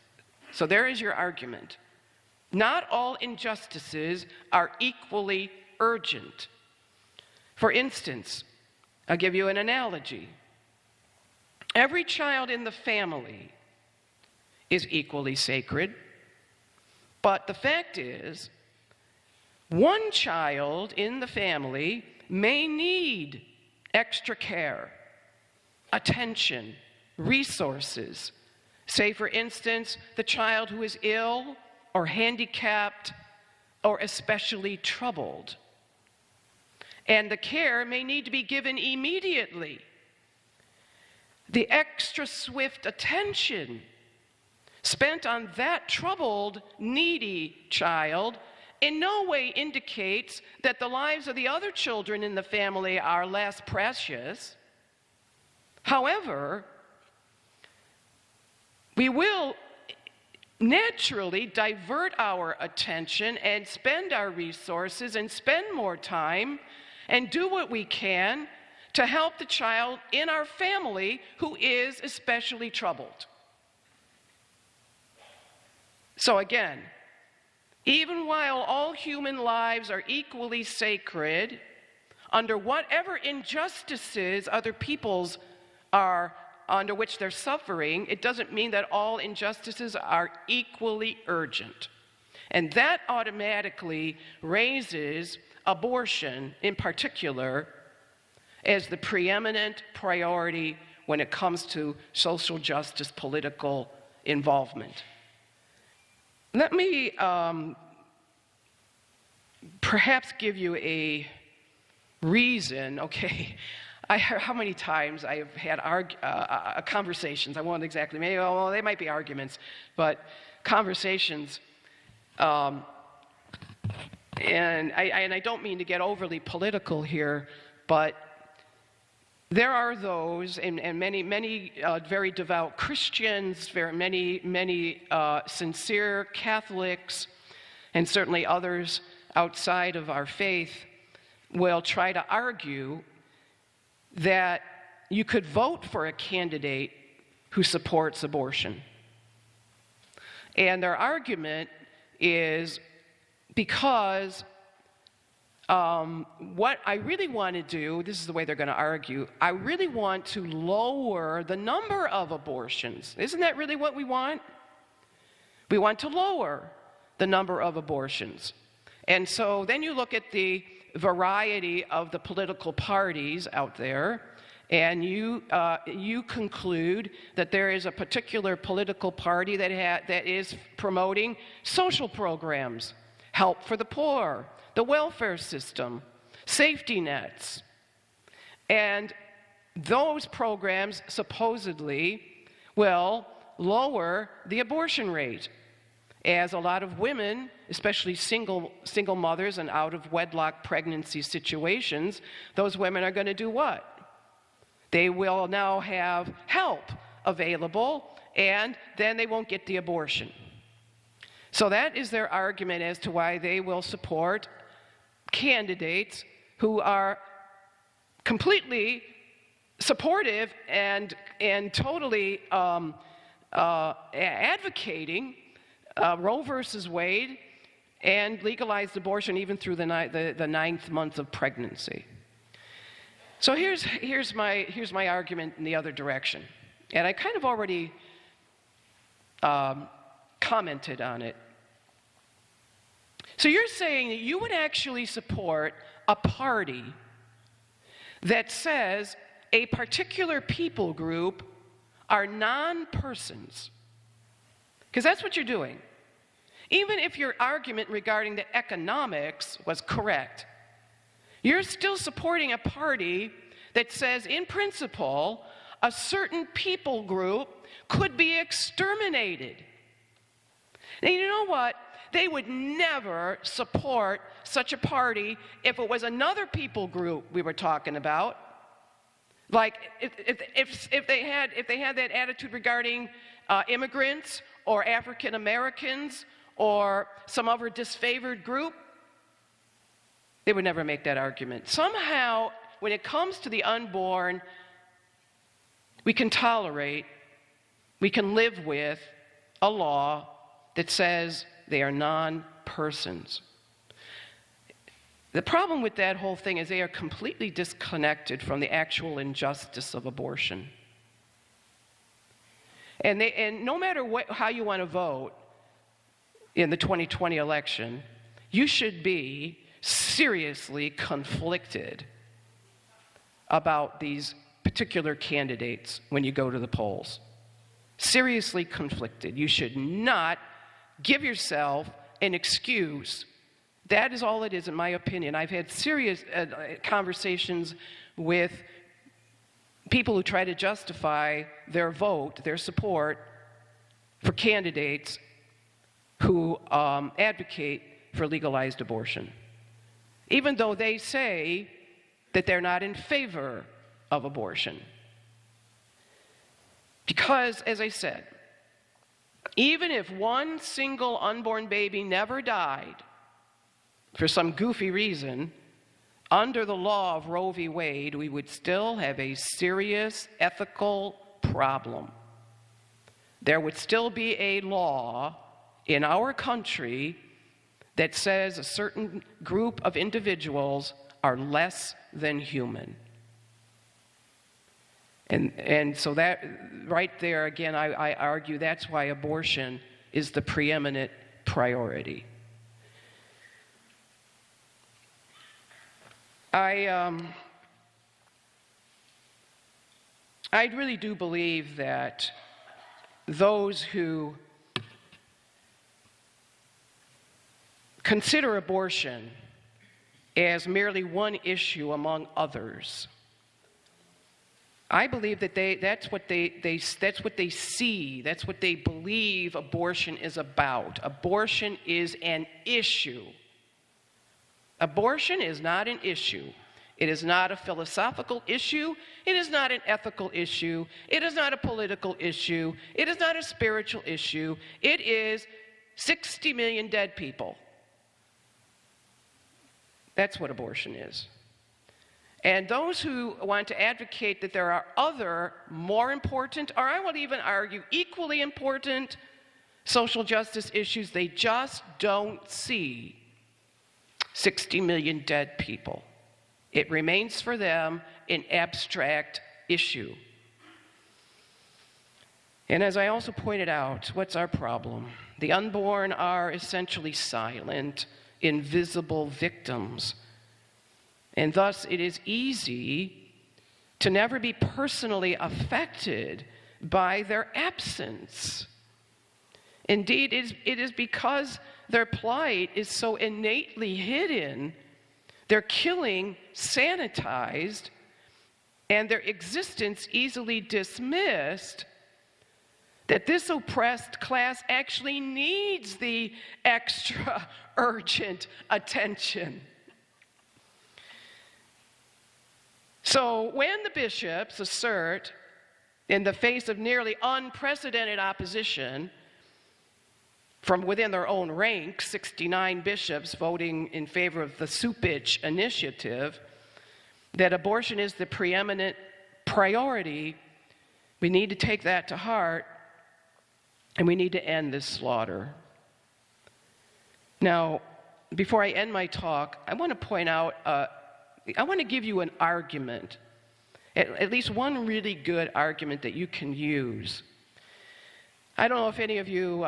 So there is your argument. Not all injustices are equally urgent. For instance, I'll give you an analogy. Every child in the family is equally sacred, but the fact is, one child in the family may need extra care, attention, resources. Say, for instance, the child who is ill or handicapped or especially troubled. And the care may need to be given immediately. The extra swift attention spent on that troubled, needy child in no way indicates that the lives of the other children in the family are less precious. However, we will naturally divert our attention and spend our resources and spend more time and do what we can to help the child in our family who is especially troubled. So again, even while all human lives are equally sacred, under whatever injustices other peoples are under which they're suffering, it doesn't mean that all injustices are equally urgent. And that automatically raises abortion, in particular, as the preeminent priority when it comes to social justice political involvement. Let me perhaps give you a reason, okay? How many times I have had conversations, I won't exactly, maybe, well, they might be arguments, but conversations, and I don't mean to get overly political here, but there are those, and many very devout Christians, many sincere Catholics, and certainly others outside of our faith will try to argue that you could vote for a candidate who supports abortion. And their argument is because what I really want to do, this is the way they're going to argue, I really want to lower the number of abortions. Isn't that really what we want? We want to lower the number of abortions. And so then you look at the variety of the political parties out there, and you conclude that there is a particular political party that is promoting social programs, help for the poor, the welfare system, safety nets. And those programs supposedly will lower the abortion rate, as a lot of women, especially single mothers and out-of-wedlock pregnancy situations, those women are going to do what? They will now have help available, and then they won't get the abortion. So that is their argument as to why they will support candidates who are completely supportive and totally advocating Roe versus Wade and legalized abortion even through the ninth month of pregnancy. So here's my argument in the other direction, and I kind of already commented on it. So you're saying that you would actually support a party that says a particular people group are non-persons. Because that's what you're doing. Even if your argument regarding the economics was correct, you're still supporting a party that says, in principle, a certain people group could be exterminated. Now, you know what? they would never support such a party if it was another people group we were talking about. Like if they had that attitude regarding immigrants or African Americans or some other disfavored group, they would never make that argument. Somehow, when it comes to the unborn, we can tolerate, we can live with a law that says they are non-persons. The problem with that whole thing is they are completely disconnected from the actual injustice of abortion. And no matter how you want to vote in the 2020 election, you should be seriously conflicted about these particular candidates when you go to the polls. Seriously conflicted. You should not give yourself an excuse. That is all it is, in my opinion. I've had serious conversations with people who try to justify their vote, their support for candidates who advocate for legalized abortion, even though they say that they're not in favor of abortion. Because, as I said, even if one single unborn baby never died for some goofy reason, under the law of Roe v. Wade, we would still have a serious ethical problem. There would still be a law in our country that says a certain group of individuals are less than human. And so that, right there, again, I argue that's why abortion is the preeminent priority. I really do believe that those who consider abortion as merely one issue among others, I believe that that's what they see, that's what they believe abortion is about. Abortion is an issue. Abortion is not an issue. It is not a philosophical issue. It is not an ethical issue. It is not a political issue. It is not a spiritual issue. It is 60 million dead people. That's what abortion is. And those who want to advocate that there are other more important, or I would even argue equally important, social justice issues, they just don't see 60 million dead people. It remains for them an abstract issue. And as I also pointed out, what's our problem? The unborn are essentially silent, invisible victims. And thus, it is easy to never be personally affected by their absence. Indeed, it is because their plight is so innately hidden, their killing sanitized, and their existence easily dismissed, that this oppressed class actually needs the extra urgent attention. So when the bishops assert, in the face of nearly unprecedented opposition from within their own ranks, 69 bishops voting in favor of the Supich initiative, that abortion is the preeminent priority, we need to take that to heart, and we need to end this slaughter. Now, before I end my talk, I want to point out, I want to give you an argument, at least one really good argument that you can use. I don't know if any of you,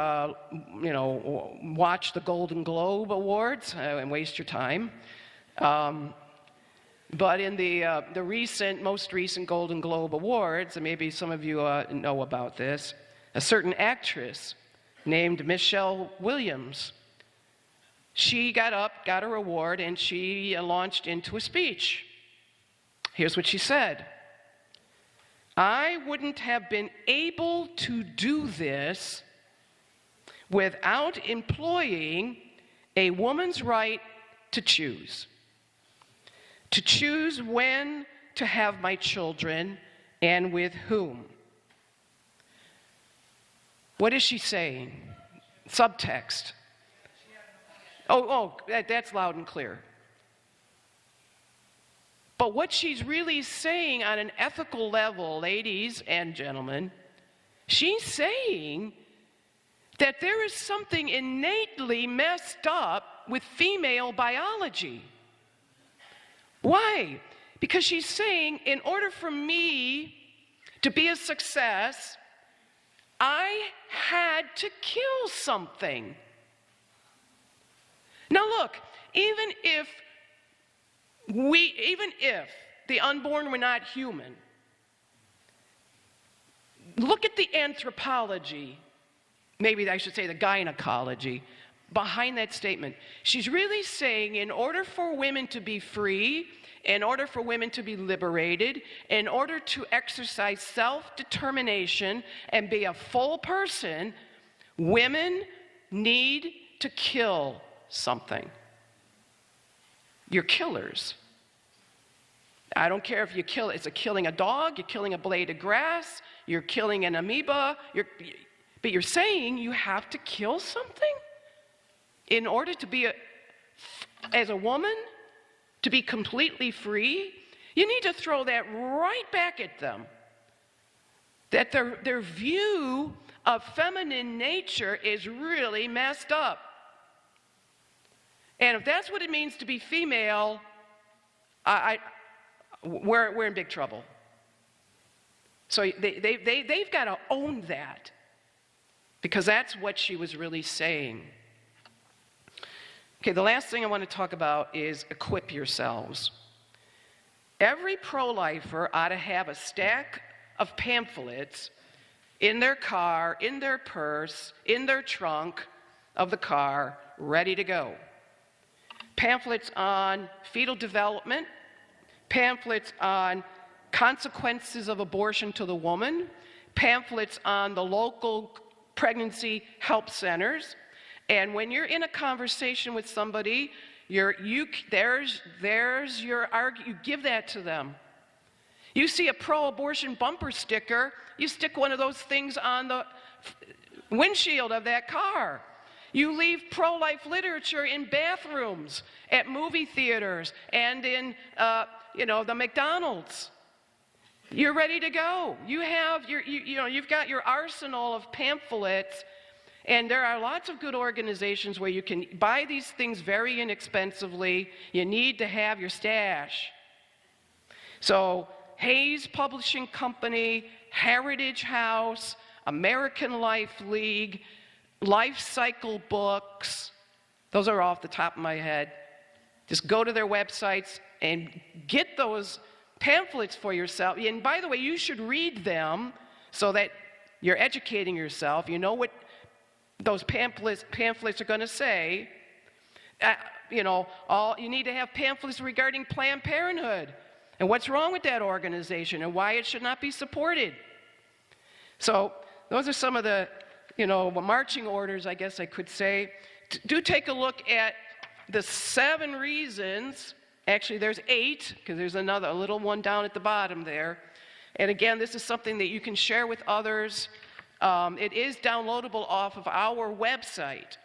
watch the Golden Globe Awards and waste your time. But in the most recent Golden Globe Awards, and maybe some of you know about this, a certain actress named Michelle Williams, she got up, got her award, and she launched into a speech. Here's what she said. "I wouldn't have been able to do this without employing a woman's right to choose when to have my children and with whom. What is she saying? Subtext. That's loud and clear. But what she's really saying on an ethical level, ladies and gentlemen, she's saying that there is something innately messed up with female biology. Why? Because she's saying, in order for me to be a success, I had to kill something. Now look, even if the unborn were not human, look at the anthropology, maybe I should say the gynecology, behind that statement. She's really saying, in order for women to be free, in order for women to be liberated, in order to exercise self-determination and be a full person, women need to kill something. You're killers. I don't care if you kill, it's killing a dog, you're killing a blade of grass, you're killing an amoeba, but you're saying you have to kill something in order to be, as a woman, to be completely free. You need to throw that right back at them. That their view of feminine nature is really messed up. And if that's what it means to be female, we're in big trouble. So they've got to own that, because that's what she was really saying. Okay, the last thing I want to talk about is equip yourselves. Every pro-lifer ought to have a stack of pamphlets in their car, in their purse, in their trunk of the car, ready to go. Pamphlets on fetal development, pamphlets on consequences of abortion to the woman, pamphlets on the local pregnancy help centers. And when you're in a conversation with somebody, there's your argument. You give that to them. You see a pro-abortion bumper sticker, you stick one of those things on the windshield of that car. You leave pro-life literature in bathrooms, at movie theaters, and in the McDonald's. You're ready to go. You've got your arsenal of pamphlets. And there are lots of good organizations where you can buy these things very inexpensively. You need to have your stash. So Hayes Publishing Company, Heritage House, American Life League, Life Cycle Books, those are off the top of my head. Just go to their websites and get those pamphlets for yourself. And by the way, you should read them so that you're educating yourself. You know what those pamphlets are going to say. You need to have pamphlets regarding Planned Parenthood and what's wrong with that organization and why it should not be supported. So those are some of the marching orders, I guess I could say. Do take a look at the 7 reasons. Actually, there's 8, because there's a little one down at the bottom there. And again, this is something that you can share with others. It is downloadable off of our website,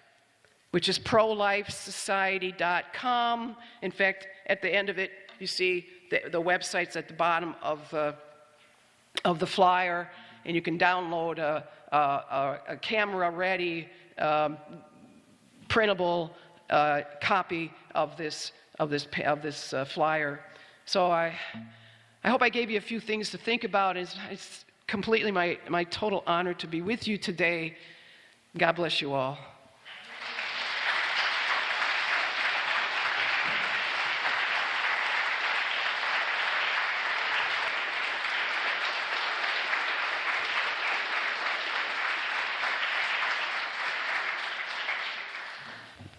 which is prolifesociety.com. In fact, at the end of it, you see the website's at the bottom of the flyer, and you can download a camera-ready, printable copy of this flyer. So I hope I gave you a few things to think about. It's completely my total honor to be with you today. God bless you all.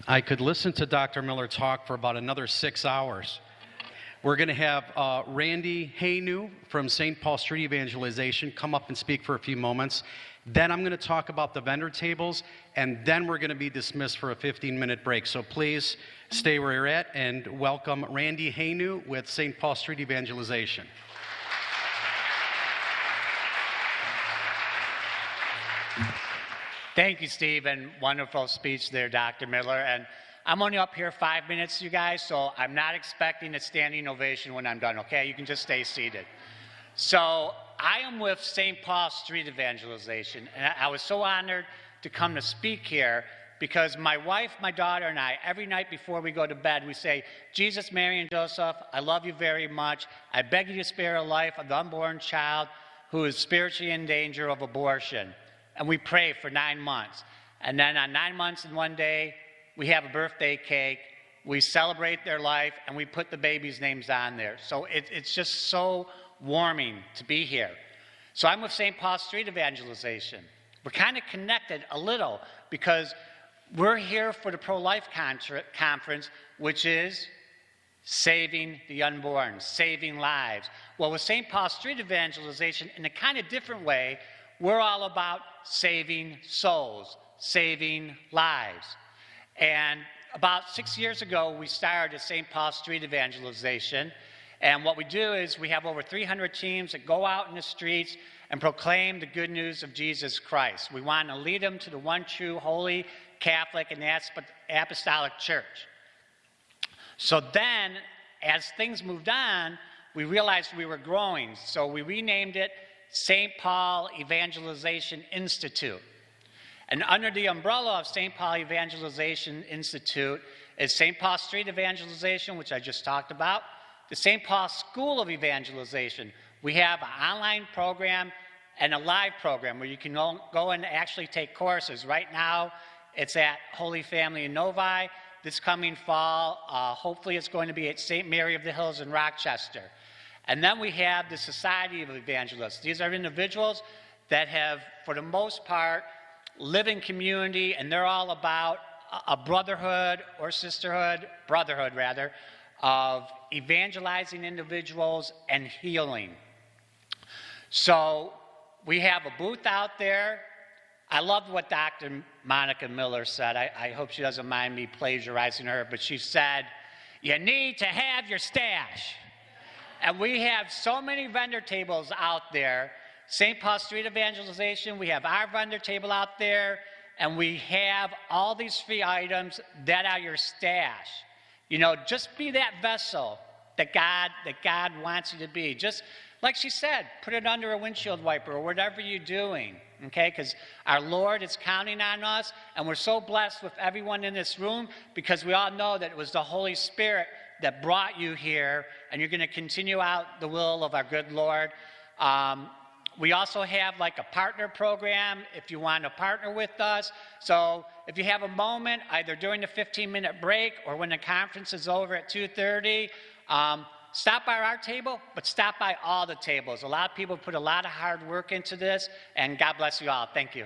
I could listen to Dr. Miller talk for about another 6 hours. We're going to have Randy Haynu from St. Paul Street Evangelization come up and speak for a few moments. Then I'm going to talk about the vendor tables, and then we're going to be dismissed for a 15-minute break. So please stay where you're at and welcome Randy Haynu with St. Paul Street Evangelization. Thank you, Steve, and wonderful speech there, Dr. Miller. And I'm only up here 5 minutes, you guys, so I'm not expecting a standing ovation when I'm done, okay? You can just stay seated. So I am with St. Paul Street Evangelization, and I was so honored to come to speak here because my wife, my daughter, and I, every night before we go to bed, we say, Jesus, Mary, and Joseph, I love you very much. I beg you to spare a life of the unborn child who is spiritually in danger of abortion. And we pray for 9 months. And then on 9 months and 1 day, we have a birthday cake, we celebrate their life, and we put the babies' names on there. So it's just so warming to be here. So I'm with St. Paul Street Evangelization. We're kind of connected a little because we're here for the pro-life conference, which is saving the unborn, saving lives. Well, with St. Paul Street Evangelization, in a kind of different way, we're all about saving souls, saving lives. And about 6 years ago, we started St. Paul Street Evangelization. And what we do is we have over 300 teams that go out in the streets and proclaim the good news of Jesus Christ. We want to lead them to the one true, holy, Catholic, and apostolic church. So then, as things moved on, we realized we were growing. So we renamed it St. Paul Evangelization Institute. And under the umbrella of St. Paul Evangelization Institute is St. Paul Street Evangelization, which I just talked about, the St. Paul School of Evangelization. We have an online program and a live program where you can go and actually take courses. Right now, it's at Holy Family in Novi. This coming fall, hopefully it's going to be at St. Mary of the Hills in Rochester. And then we have the Society of Evangelists. These are individuals that have, for the most part, live in community, and they're all about a brotherhood or sisterhood, brotherhood rather, of evangelizing individuals and healing. So we have a booth out there. I loved what Dr. Monica Miller said. I hope she doesn't mind me plagiarizing her, but she said, you need to have your stash. And we have so many vendor tables out there. St. Paul Street Evangelization, we have our vendor table out there, and we have all these free items that are your stash. You know, just be that vessel that God wants you to be. Just like she said, put it under a windshield wiper or whatever you're doing, okay? Because our Lord is counting on us, and we're so blessed with everyone in this room because we all know that it was the Holy Spirit that brought you here, and you're going to continue out the will of our good Lord. We also have like a partner program if you want to partner with us. So if you have a moment, either during the 15-minute break or when the conference is over at 2:30, stop by our table, but stop by all the tables. A lot of people put a lot of hard work into this, and God bless you all. Thank you.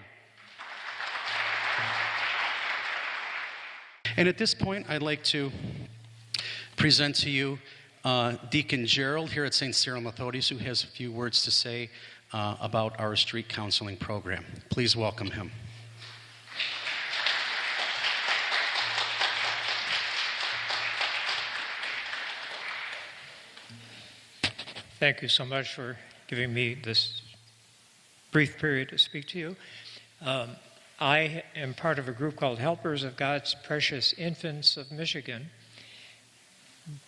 And at this point, I'd like to present to you Deacon Gerald here at St. Cyril Methodius, who has a few words to say about our street counseling program. Please welcome him. Thank you so much for giving me this brief period to speak to you. I am part of a group called Helpers of God's Precious Infants of Michigan.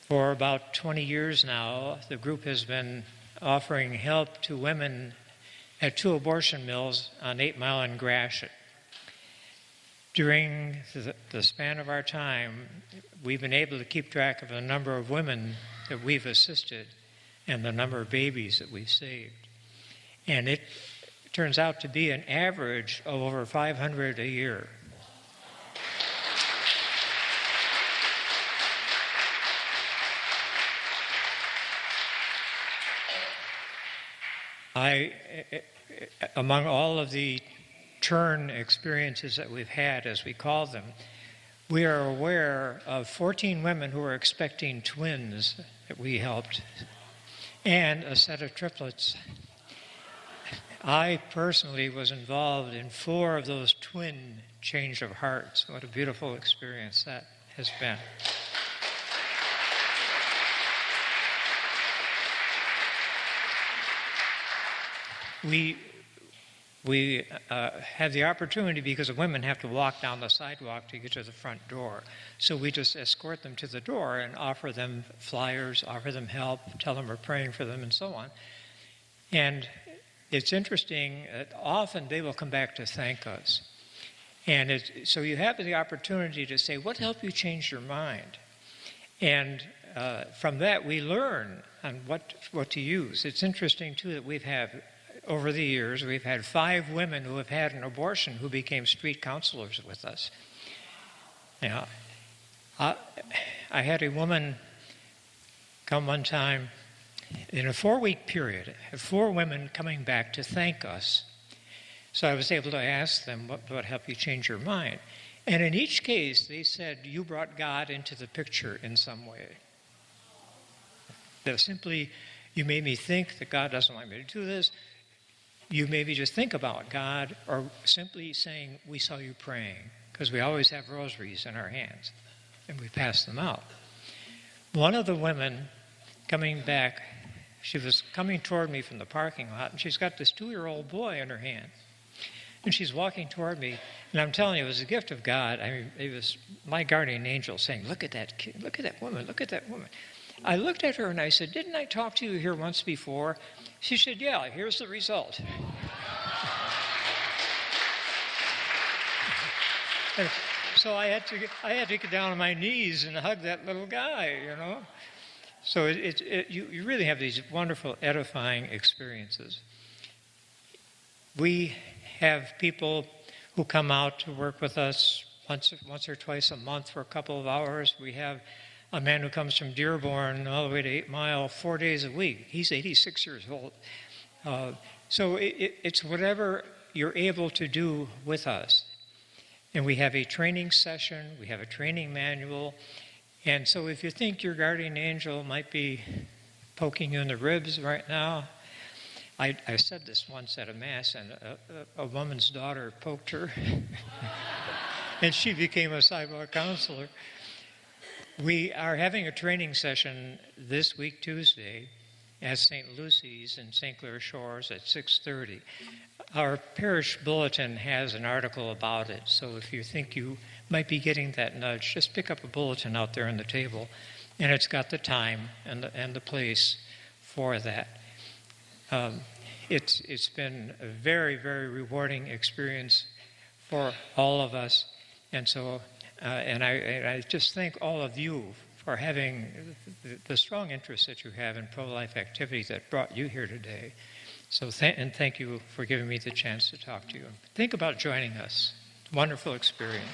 For about 20 years now, the group has been offering help to women at 2 abortion mills on 8 Mile and Gratiot. During the span of our time, we've been able to keep track of the number of women that we've assisted and the number of babies that we've saved. And it turns out to be an average of over 500 a year. Among all of the turn experiences that we've had, as we call them, we are aware of 14 women who are expecting twins that we helped, and a set of triplets. I personally was involved in 4 of those twin change of hearts. What a beautiful experience that has been. We have the opportunity, because the women have to walk down the sidewalk to get to the front door. So we just escort them to the door and offer them flyers, offer them help, tell them we're praying for them, and so on. And it's interesting that often they will come back to thank us. And so you have the opportunity to say, what helped you change your mind? And from that, we learn on what to use. It's interesting, too, that over the years, we've had 5 women who have had an abortion who became street counselors with us. Now, I had a woman come one time in a 4-week period, 4 women coming back to thank us. So I was able to ask them, what helped you change your mind? And in each case, they said, you brought God into the picture in some way. That simply, you made me think that God doesn't want me to do this. You maybe just think about God, or simply saying, we saw you praying, because we always have rosaries in our hands, and we pass them out. One of the women coming back, she was coming toward me from the parking lot, and she's got this 2-year-old boy in her hand. And she's walking toward me, and I'm telling you, it was a gift of God. I mean, it was my guardian angel saying, look at that kid, look at that woman, look at that woman. I looked at her and I said, didn't I talk to you here once before? She said, yeah, here's the result. So I had to get down on my knees and hug that little guy, you know. So you really have these wonderful, edifying experiences. We have people who come out to work with us once or twice a month for a couple of hours. We have a man who comes from Dearborn all the way to 8 Mile 4 days a week. He's 86 years old. So it's whatever you're able to do with us. And we have a training session, we have a training manual. And so if you think your guardian angel might be poking you in the ribs right now, I said this once at a Mass, and a woman's daughter poked her, and she became a sidewalk counselor. We are having a training session this week, Tuesday, at St. Lucy's in St. Clair Shores at 6:30. Our parish bulletin has an article about it, so if you think you might be getting that nudge, just pick up a bulletin out there on the table, and it's got the time and the place for that. It's been a very, very rewarding experience for all of us, and so and I just thank all of you for having the strong interest that you have in pro-life activities that brought you here today. So and thank you for giving me the chance to talk to you. Think about joining us. Wonderful experience.